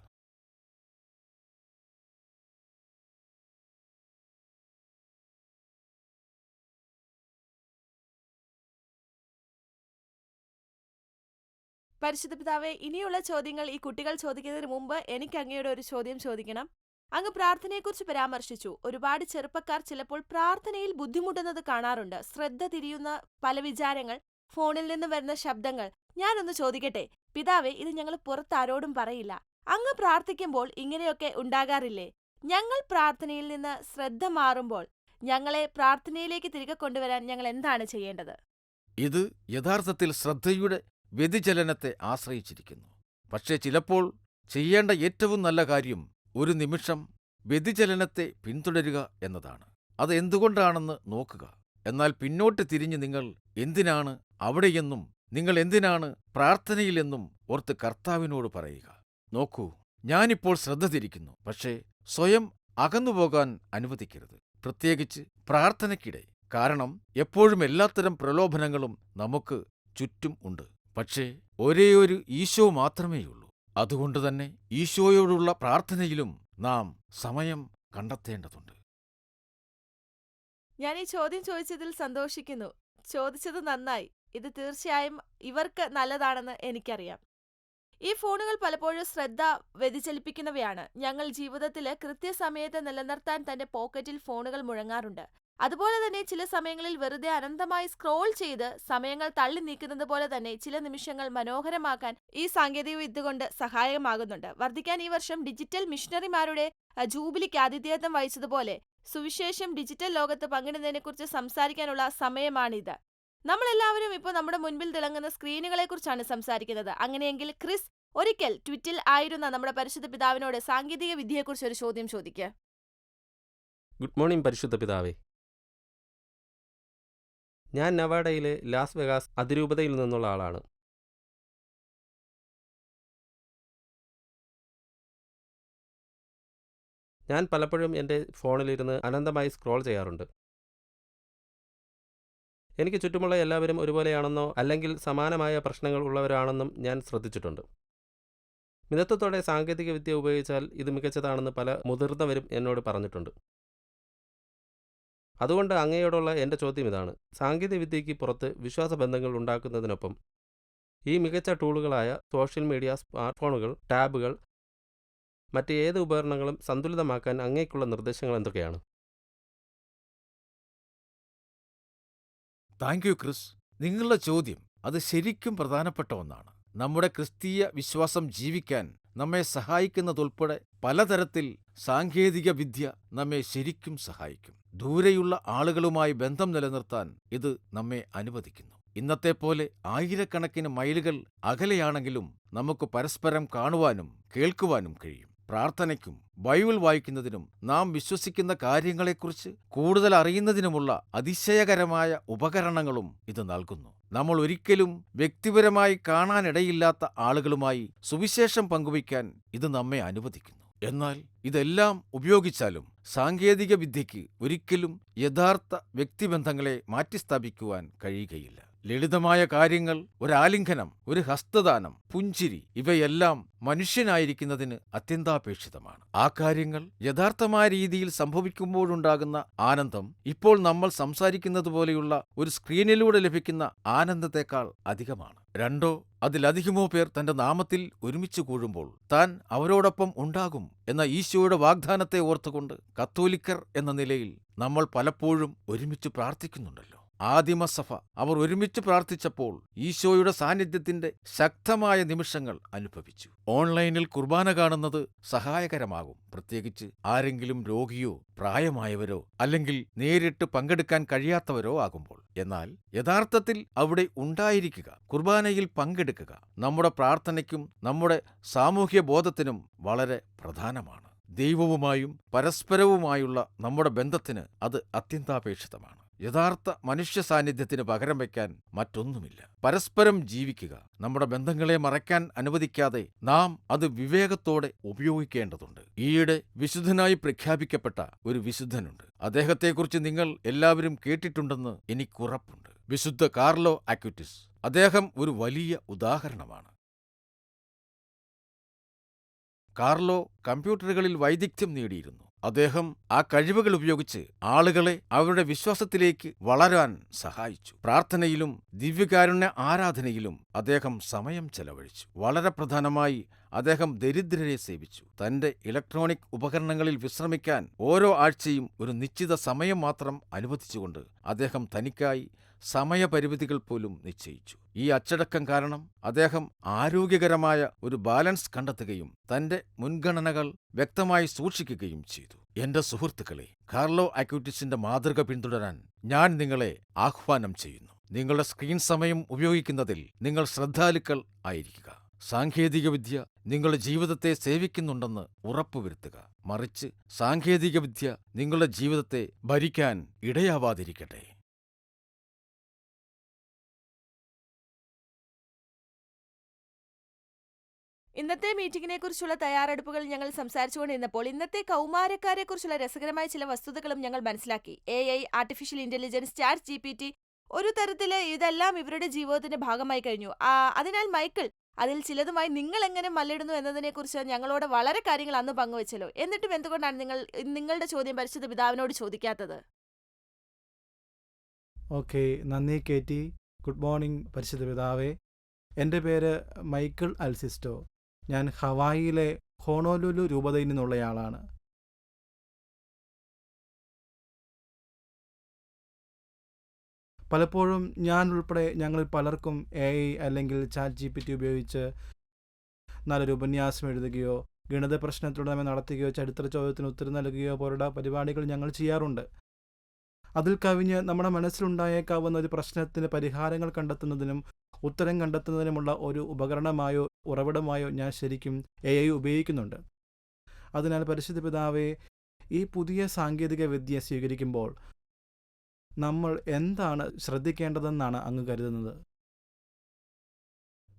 പരിശുദ്ധ പിതാവേ, ഇനിയുള്ള ചോദ്യങ്ങൾ ഈ കുട്ടികൾ ചോദിക്കുന്നതിന് മുമ്പ് എനിക്ക് അങ്ങയോട് ഒരു ചോദ്യം ചോദിക്കണം. അങ്ങ് പ്രാർത്ഥനയെക്കുറിച്ച് പരാമർശിച്ചു. ഒരുപാട് ചെറുപ്പക്കാർ ചിലപ്പോൾ പ്രാർത്ഥനയിൽ ബുദ്ധിമുട്ടുന്നത് കാണാറുണ്ട്. ശ്രദ്ധ തിരിയുന്ന പല വിചാരങ്ങൾ, ഫോണിൽ നിന്ന് വരുന്ന ശബ്ദങ്ങൾ. ഞാനൊന്ന് ചോദിക്കട്ടെ പിതാവേ, ഇത് ഞങ്ങൾ പുറത്താരോടും പറയില്ല. അങ്ങ് പ്രാർത്ഥിക്കുമ്പോൾ ഇങ്ങനെയൊക്കെ ഉണ്ടാകാറില്ലേ? ഞങ്ങൾ പ്രാർത്ഥനയിൽ നിന്ന് ശ്രദ്ധ മാറുമ്പോൾ ഞങ്ങളെ പ്രാർത്ഥനയിലേക്ക് തിരികെ കൊണ്ടുവരാൻ ഞങ്ങൾ എന്താണ് ചെയ്യേണ്ടത്? ഇത് യഥാർത്ഥത്തിൽ ശ്രദ്ധയുടെ വ്യതിചലനത്തെ ആശ്രയിച്ചിരിക്കുന്നു. പക്ഷേ ചിലപ്പോൾ ചെയ്യേണ്ട ഏറ്റവും നല്ല കാര്യം ഒരു നിമിഷം വ്യതിചലനത്തെ പിന്തുടരുക എന്നതാണ്. അത് എന്തുകൊണ്ടാണെന്ന് നോക്കുക. എന്നാൽ പിന്നോട്ട് തിരിഞ്ഞ് നിങ്ങൾ എന്തിനാണ് അവിടെയെന്നും നിങ്ങൾ എന്തിനാണ് പ്രാർത്ഥനയിലെന്നും ഓർത്ത് കർത്താവിനോട് പറയുക. നോക്കൂ, ഞാനിപ്പോൾ ശ്രദ്ധ തിരിക്കുന്നു, പക്ഷേ സ്വയം അകന്നുപോകാൻ അനുവദിക്കരുത്, പ്രത്യേകിച്ച് പ്രാർത്ഥനയ്ക്കിടെ. കാരണം എപ്പോഴും എല്ലാത്തരം പ്രലോഭനങ്ങളും നമുക്ക് ചുറ്റും ഉണ്ട്. പക്ഷേ ഒരേയൊരു ഈശോ മാത്രമേയുള്ളൂ. അതുകൊണ്ടുതന്നെ ഈശോയോടുള്ള പ്രാർത്ഥനയിലും നാം സമയം കണ്ടെത്തേണ്ടതുണ്ട്. ഞാൻ ഈ ചോദ്യം ചോദിച്ചതിൽ സന്തോഷിക്കുന്നു. ചോദിച്ചത് നന്നായി. ഇത് തീർച്ചയായും ഇവർക്ക് നല്ലതാണെന്ന് എനിക്കറിയാം. ഈ ഫോണുകൾ പലപ്പോഴും ശ്രദ്ധ വ്യതിചലിപ്പിക്കുന്നവയാണ്. ഞങ്ങൾ ജീവിതത്തിൽ കൃത്യസമയത്ത് നിലനിർത്താൻ തന്റെ പോക്കറ്റിൽ ഫോണുകൾ മുഴങ്ങാറുണ്ട്. അതുപോലെ തന്നെ ചില സമയങ്ങളിൽ വെറുതെ അനന്തമായി സ്ക്രോൾ ചെയ്ത് സമയങ്ങൾ തള്ളി നീക്കുന്നത് പോലെ തന്നെ ചില നിമിഷങ്ങൾ മനോഹരമാക്കാൻ ഈ സാങ്കേതിക വിദ്യ കൊണ്ട് സഹായകമാകുന്നുണ്ട്. വർദ്ധിക്കാൻ ഈ വർഷം ഡിജിറ്റൽ മിഷണറിമാരുടെ ജൂബിലിക്ക് ആതിഥേയത്വം വഹിച്ചതുപോലെ സുവിശേഷം ഡിജിറ്റൽ ലോകത്ത് പങ്കിടുന്നതിനെക്കുറിച്ച് സംസാരിക്കാനുള്ള സമയമാണിത്. നമ്മളെല്ലാവരും ഇപ്പോൾ നമ്മുടെ മുൻപിൽ തിളങ്ങുന്ന സ്ക്രീനുകളെക്കുറിച്ചാണ് സംസാരിക്കുന്നത്. അങ്ങനെയെങ്കിൽ ക്രിസ് ഒരിക്കൽ ട്വിറ്റിൽ ആയിരുന്ന നമ്മുടെ പരിശുദ്ധ പിതാവിനോട് സാങ്കേതിക വിദ്യയെക്കുറിച്ച് ഒരു ചോദ്യം ചോദിക്കുക. ഗുഡ് മോർണിംഗ് പരിശുദ്ധ പിതാവേ. ഞാൻ നവാഡയിലെ ലാസ് വെഗാസ് അതിരൂപതയിൽ നിന്നുള്ള ആളാണ്. ഞാൻ പലപ്പോഴും എൻ്റെ ഫോണിലിരുന്ന് അനന്തമായി സ്ക്രോൾ ചെയ്യാറുണ്ട്. എനിക്ക് ചുറ്റുമുള്ള എല്ലാവരും ഒരുപോലെയാണെന്നോ അല്ലെങ്കിൽ സമാനമായ പ്രശ്നങ്ങൾ ഉള്ളവരാണെന്നും ഞാൻ ശ്രദ്ധിച്ചിട്ടുണ്ട്. മിതത്വത്തോടെ സാങ്കേതിക വിദ്യ ഉപയോഗിച്ചാൽ ഇത് മികച്ചതാണെന്ന് പല മുതിർന്നവരും എന്നോട് പറഞ്ഞിട്ടുണ്ട്. അതുകൊണ്ട് അങ്ങയോടുള്ള എൻ്റെ ചോദ്യം ഇതാണ്: സാങ്കേതിക വിദ്യയ്ക്ക് പുറത്ത് വിശ്വാസബന്ധങ്ങൾ ഉണ്ടാക്കുന്നതിനൊപ്പം ഈ മികച്ച ടൂളുകളായ സോഷ്യൽ മീഡിയ, സ്മാർട്ട് ഫോണുകൾ, ടാബുകൾ, മറ്റ് ഏത് ഉപകരണങ്ങളും സന്തുലിതമാക്കാൻ അങ്ങേക്കുള്ള നിർദ്ദേശങ്ങൾ എന്തൊക്കെയാണ്? Thank you Chris. നിങ്ങളുടെ ചോദ്യം അത് ശരിക്കും പ്രധാനപ്പെട്ട ഒന്നാണ്. നമ്മുടെ ക്രിസ്തീയ വിശ്വാസം ജീവിക്കാൻ നമ്മെ സഹായിക്കുന്നതുൾപ്പെടെ പലതരത്തിൽ സാങ്കേതിക വിദ്യ നമ്മെ ശരിക്കും സഹായിക്കും. ദൂരെയുള്ള ആളുകളുമായി ബന്ധം നിലനിർത്താൻ ഇത് നമ്മെ അനുവദിക്കുന്നു. ഇന്നത്തെപ്പോലെ ആയിരക്കണക്കിന് മൈലുകൾ അകലെയാണെങ്കിലും നമുക്ക് പരസ്പരം കാണുവാനും കേൾക്കുവാനും കഴിയും. പ്രാർത്ഥനയ്ക്കും ബൈബിൾ വായിക്കുന്നതിനും നാം വിശ്വസിക്കുന്ന കാര്യങ്ങളെക്കുറിച്ച് കൂടുതൽ അറിയുന്നതിനുമുള്ള അതിശയകരമായ ഉപകരണങ്ങളും ഇത് നൽകുന്നു. നമ്മൾ ഒരിക്കലും വ്യക്തിപരമായി കാണാനിടയില്ലാത്ത ആളുകളുമായി സുവിശേഷം പങ്കുവയ്ക്കാൻ ഇത് നമ്മെ അനുവദിക്കുന്നു. എന്നാൽ ഇതെല്ലാം ഉപയോഗിച്ചാലും സാങ്കേതിക വിദ്യയ്ക്ക് ഒരിക്കലും യഥാർത്ഥ വ്യക്തിബന്ധങ്ങളെ മാറ്റിസ്ഥാപിക്കുവാൻ കഴിയുകയില്ല. ലളിതമായ കാര്യങ്ങൾ, ഒരാലിംഗനം, ഒരു ഹസ്തദാനം, പുഞ്ചിരി, ഇവയെല്ലാം മനുഷ്യനായിരിക്കുന്നതിന് അത്യന്താപേക്ഷിതമാണ്. ആ കാര്യങ്ങൾ യഥാർത്ഥമായ രീതിയിൽ സംഭവിക്കുമ്പോഴുണ്ടാകുന്ന ആനന്ദം ഇപ്പോൾ നമ്മൾ സംസാരിക്കുന്നതുപോലെയുള്ള ഒരു സ്ക്രീനിലൂടെ ലഭിക്കുന്ന ആനന്ദത്തെക്കാൾ അധികമാണ്. രണ്ടോ അതിലധികമോ പേർ തന്റെ നാമത്തിൽ ഒരുമിച്ച് കൂടുമ്പോൾ താൻ അവരോടൊപ്പം ഉണ്ടാകും എന്ന ഈശോയുടെ വാഗ്ദാനത്തെ ഓർത്തുകൊണ്ട് കത്തോലിക്കർ എന്ന നിലയിൽ നമ്മൾ പലപ്പോഴും ഒരുമിച്ച് പ്രാർത്ഥിക്കുന്നുണ്ടല്ലോ. ആദിമസഭ അവർ ഒരുമിച്ച് പ്രാർത്ഥിച്ചപ്പോൾ ഈശോയുടെ സാന്നിധ്യത്തിന്റെ ശക്തമായ നിമിഷങ്ങൾ അനുഭവിച്ചു. ഓൺലൈനിൽ കുർബാന കാണുന്നത് സഹായകരമാകും, പ്രത്യേകിച്ച് ആരെങ്കിലും രോഗിയോ പ്രായമായവരോ അല്ലെങ്കിൽ നേരിട്ട് പങ്കെടുക്കാൻ കഴിയാത്തവരോ ആകുമ്പോൾ. എന്നാൽ യഥാർത്ഥത്തിൽ അവിടെ ഉണ്ടായിരിക്കുക, കുർബാനയിൽ പങ്കെടുക്കുക നമ്മുടെ പ്രാർത്ഥനയ്ക്കും നമ്മുടെ സാമൂഹ്യ ബോധത്തിനും വളരെ പ്രധാനമാണ്. ദൈവവുമായും പരസ്പരവുമായുള്ള നമ്മുടെ ബന്ധത്തിന് അത് അത്യന്താപേക്ഷിതമാണ്. യഥാർത്ഥ മനുഷ്യ സാന്നിധ്യത്തിന് പകരം വയ്ക്കാൻ മറ്റൊന്നുമില്ല. പരസ്പരം ജീവിക്കുക, നമ്മുടെ ബന്ധങ്ങളെ മറയ്ക്കാൻ അനുവദിക്കാതെ നാം അത് വിവേകത്തോടെ ഉപയോഗിക്കേണ്ടതുണ്ട്. ഈയിടെ വിശുദ്ധനായി പ്രഖ്യാപിക്കപ്പെട്ട ഒരു വിശുദ്ധനുണ്ട്. അദ്ദേഹത്തെക്കുറിച്ച് നിങ്ങൾ എല്ലാവരും കേട്ടിട്ടുണ്ടെന്ന് എനിക്കുറപ്പുണ്ട്. വിശുദ്ധ കാർലോ അക്വിറ്റിസ്. അദ്ദേഹം ഒരു വലിയ ഉദാഹരണമാണ്. കാർലോ കമ്പ്യൂട്ടറുകളിൽ വൈദഗ്ധ്യം നേടിയിരുന്നു. അദ്ദേഹം ആ കഴിവുകൾ ഉപയോഗിച്ച് ആളുകളെ അവരുടെ വിശ്വാസത്തിലേക്ക് വളരാൻ സഹായിച്ചു. പ്രാർത്ഥനയിലും ദിവ്യകാരുണ്യ ആരാധനയിലും അദ്ദേഹം സമയം ചെലവഴിച്ചു. വളരെ പ്രധാനമായി അദ്ദേഹം ദരിദ്രരെ സേവിച്ചു. തന്റെ ഇലക്ട്രോണിക് ഉപകരണങ്ങളിൽ വിശ്രമിക്കാൻ ഓരോ ആഴ്ചയും ഒരു നിശ്ചിത സമയം മാത്രം അനുവദിച്ചുകൊണ്ട് അദ്ദേഹം തനിക്കായി സമയപരിമിതികൾ പോലും നിശ്ചയിച്ചു. ഈ അച്ചടക്കം കാരണം അദ്ദേഹം ആരോഗ്യകരമായ ഒരു ബാലൻസ് കണ്ടെത്തുകയും തന്റെ മുൻഗണനകൾ വ്യക്തമായി സൂക്ഷിക്കുകയും ചെയ്തു. എന്റെ സുഹൃത്തുക്കളെ, കാർലോ അക്വിറ്റിസിന്റെ മാതൃക പിന്തുടരാൻ ഞാൻ നിങ്ങളെ ആഹ്വാനം ചെയ്യുന്നു. നിങ്ങളുടെ സ്ക്രീൻ സമയം ഉപയോഗിക്കുന്നതിൽ നിങ്ങൾ ശ്രദ്ധാലുക്കൾ ആയിരിക്കുക. സാങ്കേതികവിദ്യ നിങ്ങളുടെ ജീവിതത്തെ സേവിക്കുന്നുണ്ടെന്ന് ഉറപ്പുവരുത്തുക. മറിച്ച് സാങ്കേതികവിദ്യ നിങ്ങളുടെ ജീവിതത്തെ ഭരിക്കാൻ ഇടയാവാതിരിക്കട്ടെ. ഇന്നത്തെ മീറ്റിംഗിനെക്കുറിച്ചുള്ള തയ്യാറെടുപ്പുകൾ ഞങ്ങൾ സംസാരിച്ചുകൊണ്ടിരുന്നപ്പോൾ ഇന്നത്തെ കൗമാരക്കാരെക്കുറിച്ചുള്ള രസകരമായ ചില വസ്തുതകളും ഞങ്ങൾ മനസ്സിലാക്കി. AI, artificial intelligence, chat GPT, ഒരു തരത്തില് ഇതെല്ലാം ഇവരുടെ ജീവിതത്തിന്റെ ഭാഗമായി കഴിഞ്ഞു. അതിനാൽ മൈക്കിൾ, അതിൽ ചിലതുമായി നിങ്ങൾ എങ്ങനെ മല്ലിടുന്നു എന്നതിനെക്കുറിച്ച് ഞങ്ങളോട് വളരെ കാര്യങ്ങൾ അന്ന് പങ്കുവച്ചല്ലോ. എന്നിട്ടും എന്തുകൊണ്ടാണ് നിങ്ങളുടെ ചോദ്യം പരിശുദ്ധ പിതാവിനോട് ചോദിക്കാത്തത്? ഓക്കെ, നന്ദി കേറ്റി. ഗുഡ് മോർണിംഗ് പരിശുദ്ധ പിതാവേ. എൻ്റെ പേര് മൈക്കിൾ അൽസിസ്റ്റോ. ഞാൻ ഹവായിയിലെ ഹോണോലുലു രൂപതയിൽ നിന്നുള്ളയാളാണ്. പലപ്പോഴും ഞാൻ ഉൾപ്പെടെ ഞങ്ങളിൽ പലർക്കും AI അല്ലെങ്കിൽ ചാറ്റ് GPT ഉപയോഗിച്ച് നല്ലൊരു ഉപന്യാസം എഴുതുകയോ ഗണിത പ്രശ്നത്തിലൂടെ നടത്തുകയോ ചരിത്ര ചോദ്യത്തിന് ഉത്തരം നൽകുകയോ പോലുള്ള പരിപാടികൾ ഞങ്ങൾ ചെയ്യാറുണ്ട്. അതിൽ കവിഞ്ഞ് നമ്മുടെ മനസ്സിലുണ്ടായേക്കാവുന്ന ഒരു പ്രശ്നത്തിന് പരിഹാരങ്ങൾ കണ്ടെത്തുന്നതിനും ഉത്തരം കണ്ടെത്തുന്നതിനുമുള്ള ഒരു ഉപകരണമായോ ഉറവിടമായോ ഞാൻ ശരിക്കും AI ഉപയോഗിക്കുന്നുണ്ട്. അതിനാൽ പരിശുദ്ധ പിതാവേ, ഈ പുതിയ സാങ്കേതിക വിദ്യ സ്വീകരിക്കുമ്പോൾ നമ്മൾ എന്താണ് ശ്രദ്ധിക്കേണ്ടതെന്നാണ് അങ്ങ് കരുതുന്നത്?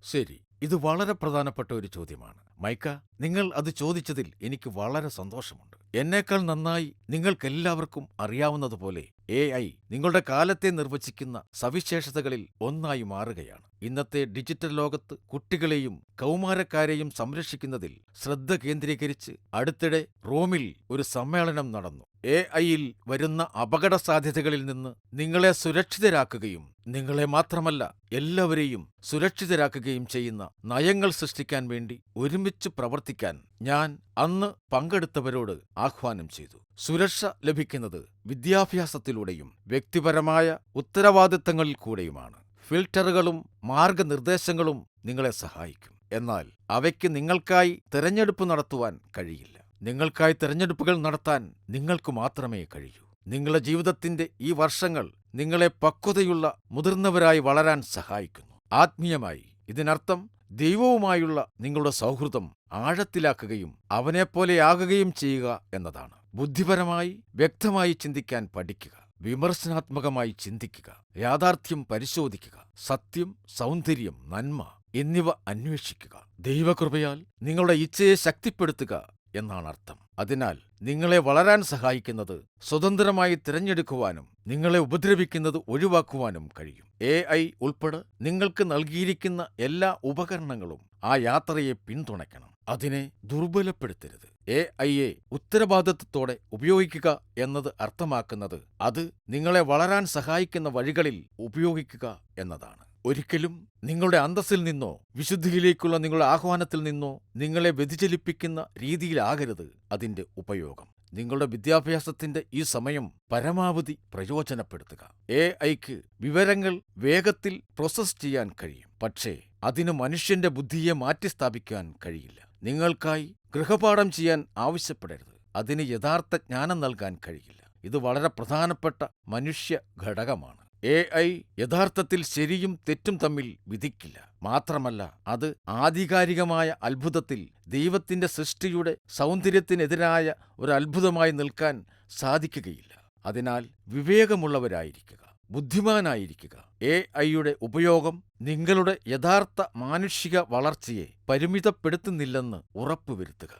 ശരി, ഇത് വളരെ പ്രധാനപ്പെട്ട ഒരു ചോദ്യമാണ്. മൈക്ക, നിങ്ങൾ അത് ചോദിച്ചതിൽ എനിക്ക് വളരെ സന്തോഷമുണ്ട്. എന്നേക്കാൾ നന്നായി നിങ്ങൾക്കെല്ലാവർക്കും അറിയാവുന്നതുപോലെ AI നിങ്ങളുടെ കാലത്തെ നിർവചിക്കുന്ന സവിശേഷതകളിൽ ഒന്നായി മാറുകയാണ്. ഇന്നത്തെ ഡിജിറ്റൽ ലോകത്ത് കുട്ടികളെയും കൗമാരക്കാരെയും സംരക്ഷിക്കുന്നതിൽ ശ്രദ്ധ കേന്ദ്രീകരിച്ച് അടുത്തിടെ റോമിൽ ഒരു സമ്മേളനം നടന്നു. AI-യിൽ വരുന്ന അപകട സാധ്യതകളിൽ നിന്ന് നിങ്ങളെ സുരക്ഷിതരാക്കുകയും നിങ്ങളെ മാത്രമല്ല എല്ലാവരെയും സുരക്ഷിതരാക്കുകയും ചെയ്യുന്ന നയങ്ങൾ സൃഷ്ടിക്കാൻ വേണ്ടി ഒരുമിച്ച് പ്രവർത്തിക്കാൻ ഞാൻ അന്ന് പങ്കെടുത്തവരോട് ആഹ്വാനം ചെയ്തു. സുരക്ഷ ലഭിക്കുന്നത് വിദ്യാഭ്യാസത്തിലൂടെയും വ്യക്തിപരമായ ഉത്തരവാദിത്തങ്ങളിൽ കൂടെയുമാണ്. ഫിൽട്ടറുകളും മാർഗനിർദ്ദേശങ്ങളും നിങ്ങളെ സഹായിക്കും. എന്നാൽ അവയ്ക്ക് നിങ്ങൾക്കായി തിരഞ്ഞെടുപ്പ് നടത്തുവാൻ കഴിയില്ല. നിങ്ങൾക്കായി തിരഞ്ഞെടുപ്പുകൾ നടത്താൻ നിങ്ങൾക്ക് മാത്രമേ കഴിയൂ. നിങ്ങളുടെ ജീവിതത്തിന്റെ ഈ വർഷങ്ങൾ നിങ്ങളെ പക്വതയുള്ള മുതിർന്നവരായി വളരാൻ സഹായിക്കുന്നു. ആത്മീയമായി ഇതിനർത്ഥം ദൈവവുമായുള്ള നിങ്ങളുടെ സൗഹൃദം ആഴത്തിലാക്കുകയും അവനെപ്പോലെയാകുകയും ചെയ്യുക എന്നതാണ്. ബുദ്ധിപരമായി വ്യക്തമായി ചിന്തിക്കാൻ പഠിക്കുക. വിമർശനാത്മകമായി ചിന്തിക്കുക. യാഥാർത്ഥ്യം പരിശോധിക്കുക. സത്യം, സൗന്ദര്യം, നന്മ എന്നിവ അന്വേഷിക്കുക. ദൈവകൃപയാൽ നിങ്ങളുടെ ഇച്ഛയെ ശക്തിപ്പെടുത്തുക എന്നാണ് അർത്ഥം. അതിനാൽ നിങ്ങളെ വളരാൻ സഹായിക്കുന്നത് സ്വതന്ത്രമായി തിരഞ്ഞെടുക്കുവാനും നിങ്ങളെ ഉപദ്രവിക്കുന്നത് ഒഴിവാക്കുവാനും കഴിയും. AI ഉൾപ്പെടെ നിങ്ങൾക്ക് നൽകിയിരിക്കുന്ന എല്ലാ ഉപകരണങ്ങളും ആ യാത്രയെ പിന്തുണയ്ക്കണം. അതിനെ ദുർബലപ്പെടുത്തരുത്. AIയെ ഉത്തരവാദിത്വത്തോടെ ഉപയോഗിക്കുക എന്നത് അർത്ഥമാക്കുന്നത് അത് നിങ്ങളെ വളരാൻ സഹായിക്കുന്ന വഴികളിൽ ഉപയോഗിക്കുക എന്നതാണ്. ഒരിക്കലും നിങ്ങളുടെ അന്തസ്സിൽ നിന്നോ വിശുദ്ധിയിലേക്കുള്ള നിങ്ങളുടെ ആഹ്വാനത്തിൽ നിന്നോ നിങ്ങളെ വ്യതിചലിപ്പിക്കുന്ന രീതിയിലാകരുത് അതിന്റെ ഉപയോഗം. നിങ്ങളുടെ വിദ്യാഭ്യാസത്തിന്റെ ഈ സമയം പരമാവധി പ്രയോജനപ്പെടുത്തുക. AIക്ക് വിവരങ്ങൾ വേഗത്തിൽ പ്രോസസ് ചെയ്യാൻ കഴിയും. പക്ഷേ അതിന് മനുഷ്യന്റെ ബുദ്ധിയെ മാറ്റിസ്ഥാപിക്കാൻ കഴിയില്ല. നിങ്ങൾക്കായി ഗൃഹപാഠം ചെയ്യാൻ ആവശ്യപ്പെടരുത്. അതിന് യഥാർത്ഥ ജ്ഞാനം നൽകാൻ കഴിയില്ല. ഇത് വളരെ പ്രധാനപ്പെട്ട മനുഷ്യ ഘടകമാണ്. AI യഥാർത്ഥത്തിൽ ശരിയും തെറ്റും തമ്മിൽ വിധിക്കില്ല. മാത്രമല്ല അത് ആധികാരികമായ അത്ഭുതത്തിൽ ദൈവത്തിന്റെ സൃഷ്ടിയുടെ സൗന്ദര്യത്തിനെതിരായ ഒരു അത്ഭുതമായി നിൽക്കാൻ സാധിക്കുകയില്ല. അതിനാൽ വിവേകമുള്ളവരായിരിക്കുക, ബുദ്ധിമാനായിരിക്കുക. AIയുടെ ഉപയോഗം നിങ്ങളുടെ യഥാർത്ഥ മാനുഷിക വളർച്ചയെ പരിമിതപ്പെടുത്തുന്നില്ലെന്ന് ഉറപ്പുവരുത്തുക.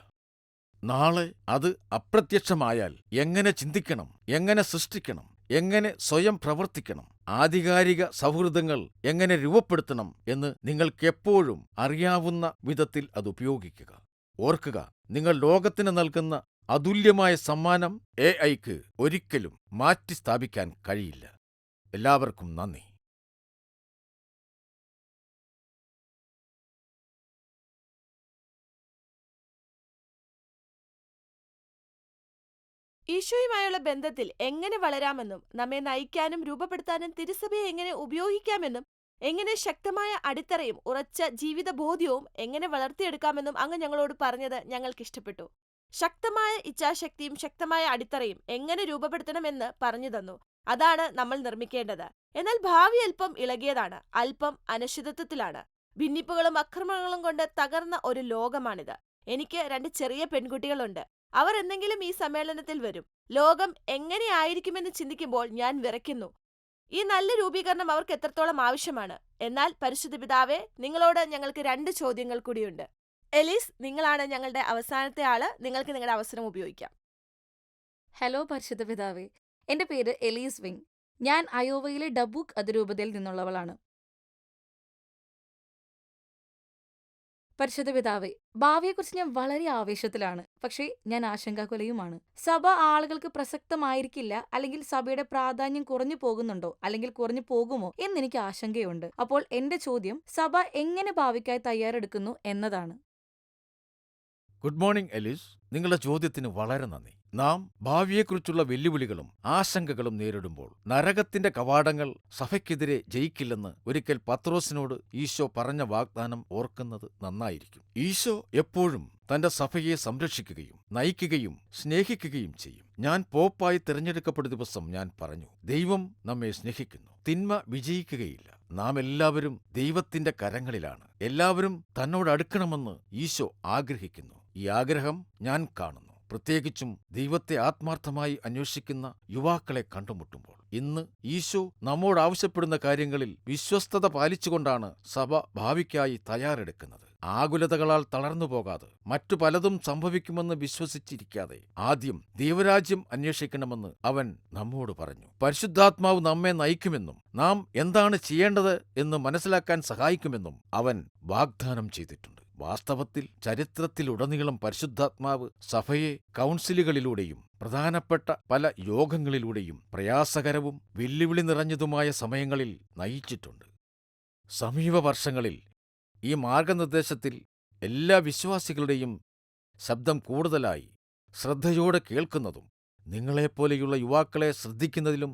നാളെ അത് അപ്രത്യക്ഷമായാൽ എങ്ങനെ ചിന്തിക്കണം, എങ്ങനെ സൃഷ്ടിക്കണം, എങ്ങനെ സ്വയം പ്രവർത്തിക്കണം, ആധികാരിക സൗഹൃദങ്ങൾ എങ്ങനെ രൂപപ്പെടുത്തണം എന്ന് നിങ്ങൾക്കെപ്പോഴും അറിയാവുന്ന വിധത്തിൽ അത് ഉപയോഗിക്കുക. ഓർക്കുക, നിങ്ങൾ ലോകത്തിന് നൽകുന്ന അതുല്യമായ സമ്മാനം AIക്ക് ഒരിക്കലും മാറ്റി സ്ഥാപിക്കാൻ കഴിയില്ല. എല്ലാവർക്കും നന്ദി. ഈശോയുമായുള്ള ബന്ധത്തിൽ എങ്ങനെ വളരാമെന്നും നമ്മെ നയിക്കാനും രൂപപ്പെടുത്താനും തിരുസഭയെ എങ്ങനെ ഉപയോഗിക്കാമെന്നും എങ്ങനെ ശക്തമായ അടിത്തറയും ഉറച്ച ജീവിതബോധ്യവും എങ്ങനെ വളർത്തിയെടുക്കാമെന്നും അങ്ങ് ഞങ്ങളോട് പറഞ്ഞത് ഞങ്ങൾക്ക് ഇഷ്ടപ്പെട്ടു. ശക്തമായ ഇച്ഛാശക്തിയും ശക്തമായ അടിത്തറയും എങ്ങനെ രൂപപ്പെടുത്തണമെന്ന് പറഞ്ഞു തന്നു. അതാണ് നമ്മൾ നിർമ്മിക്കേണ്ടത്. എന്നാൽ ഭാവി അല്പം ഇളകിയതാണ്, അല്പം അനിശ്ചിതത്വത്തിലാണ്. ഭിന്നിപ്പുകളും അക്രമങ്ങളും കൊണ്ട് തകർന്ന ഒരു ലോകമാണിത്. എനിക്ക് 2 ചെറിയ പെൺകുട്ടികളുണ്ട്. അവർ എന്തെങ്കിലും ഈ സമ്മേളനത്തിൽ വരും. ലോകം എങ്ങനെയായിരിക്കുമെന്ന് ചിന്തിക്കുമ്പോൾ ഞാൻ വിറയ്ക്കുന്നു. ഈ നല്ല രൂപീകരണം അവർക്ക് എത്രത്തോളം ആവശ്യമാണ്. എന്നാൽ പരിശുദ്ധ പിതാവേ, നിങ്ങളോട് ഞങ്ങൾക്ക് 2 ചോദ്യങ്ങൾ കൂടിയുണ്ട്. എലീസ്, നിങ്ങളാണ് ഞങ്ങളുടെ അവസാനത്തെ ആള്. നിങ്ങൾക്ക് നിങ്ങളുടെ അവസരം ഉപയോഗിക്കാം. ഹലോ പരിശുദ്ധ പിതാവേ, എന്റെ പേര് എലീസ് വിങ്. ഞാൻ അയോവയിലെ ഡബൂക്ക് അതിരൂപതയിൽ നിന്നുള്ളവളാണ്. പരിശുദ്ധ പിതാവേ, ഭാവിയെക്കുറിച്ച് ഞാൻ വളരെ ആവേശത്തിലാണ്. പക്ഷേ ഞാൻ ആശങ്കാകുലയുമാണ്. സഭ ആളുകൾക്ക് പ്രസക്തമായിരിക്കില്ല, അല്ലെങ്കിൽ സഭയുടെ പ്രാധാന്യം കുറഞ്ഞു പോകുന്നുണ്ടോ, അല്ലെങ്കിൽ കുറഞ്ഞു പോകുമോ എന്നെനിക്ക് ആശങ്കയുണ്ട്. അപ്പോൾ എന്റെ ചോദ്യം, സഭ എങ്ങനെ ഭാവിക്കായി തയ്യാറെടുക്കുന്നു എന്നതാണ്. Good morning Elise. നിങ്ങളുടെ ചോദ്യത്തിന് വളരെ നന്ദി. നാം ഭാവിയെക്കുറിച്ചുള്ള വെല്ലുവിളികളും ആശങ്കകളും നേരിടുമ്പോൾ നരകത്തിന്റെ കവാടങ്ങൾ സഭയ്ക്കെതിരെ ജയിക്കില്ലെന്ന് ഒരിക്കൽ പത്രോസിനോട് ഈശോ പറഞ്ഞ വാഗ്ദാനം ഓർക്കുന്നത് നന്നായിരിക്കും. ഈശോ എപ്പോഴും തന്റെ സഭയെ സംരക്ഷിക്കുകയും നയിക്കുകയും സ്നേഹിക്കുകയും ചെയ്യും. ഞാൻ പോപ്പായി തിരഞ്ഞെടുക്കപ്പെട്ട ദിവസം ഞാൻ പറഞ്ഞു, ദൈവം നമ്മെ സ്നേഹിക്കുന്നു. തിന്മ വിജയിക്കുകയില്ല. നാം എല്ലാവരും ദൈവത്തിന്റെ കരങ്ങളിലാണ്. എല്ലാവരും തന്നോട് അടുക്കണമെന്ന് ഈശോ ആഗ്രഹിക്കുന്നു. ഈ ആഗ്രഹം ഞാൻ കാണുന്നു, പ്രത്യേകിച്ചും ദൈവത്തെ ആത്മാർത്ഥമായി അന്വേഷിക്കുന്ന യുവാക്കളെ കണ്ടുമുട്ടുമ്പോൾ. ഇന്ന് ഈശോ നമ്മോട് ആവശ്യപ്പെടുന്ന കാര്യങ്ങളിൽ വിശ്വസ്തത പാലിച്ചുകൊണ്ടാണ് സഭ ഭാവിക്കായി തയ്യാറെടുക്കുന്നത്. ആകുലതകളാൽ തളർന്നു പോകാതെ, മറ്റു പലതും സംഭവിക്കുമെന്ന് വിശ്വസിച്ചിരിക്കാതെ ആദ്യം ദൈവരാജ്യം അന്വേഷിക്കണമെന്ന് അവൻ നമ്മോട് പറഞ്ഞു. പരിശുദ്ധാത്മാവ് നമ്മെ നയിക്കുമെന്നും നാം എന്താണ് ചെയ്യേണ്ടത് എന്ന് മനസ്സിലാക്കാൻ സഹായിക്കുമെന്നും അവൻ വാഗ്ദാനം ചെയ്തിട്ടുണ്ട്. വാസ്തവത്തിൽ ചരിത്രത്തിലുടനീളം പരിശുദ്ധാത്മാവ് സഭയെ കൗൺസിലുകളിലൂടെയും പ്രധാനപ്പെട്ട പല യോഗങ്ങളിലൂടെയും പ്രയാസകരവും വെല്ലുവിളി നിറഞ്ഞതുമായ സമയങ്ങളിൽ നയിച്ചിട്ടുണ്ട്. സമീപ വർഷങ്ങളിൽ ഈ മാർഗനിർദ്ദേശത്തിൽ എല്ലാ വിശ്വാസികളുടെയും ശബ്ദം കൂടുതലായി ശ്രദ്ധയോടെ കേൾക്കുന്നതും നിങ്ങളെപ്പോലെയുള്ള യുവാക്കളെ ശ്രദ്ധിക്കുന്നതിലും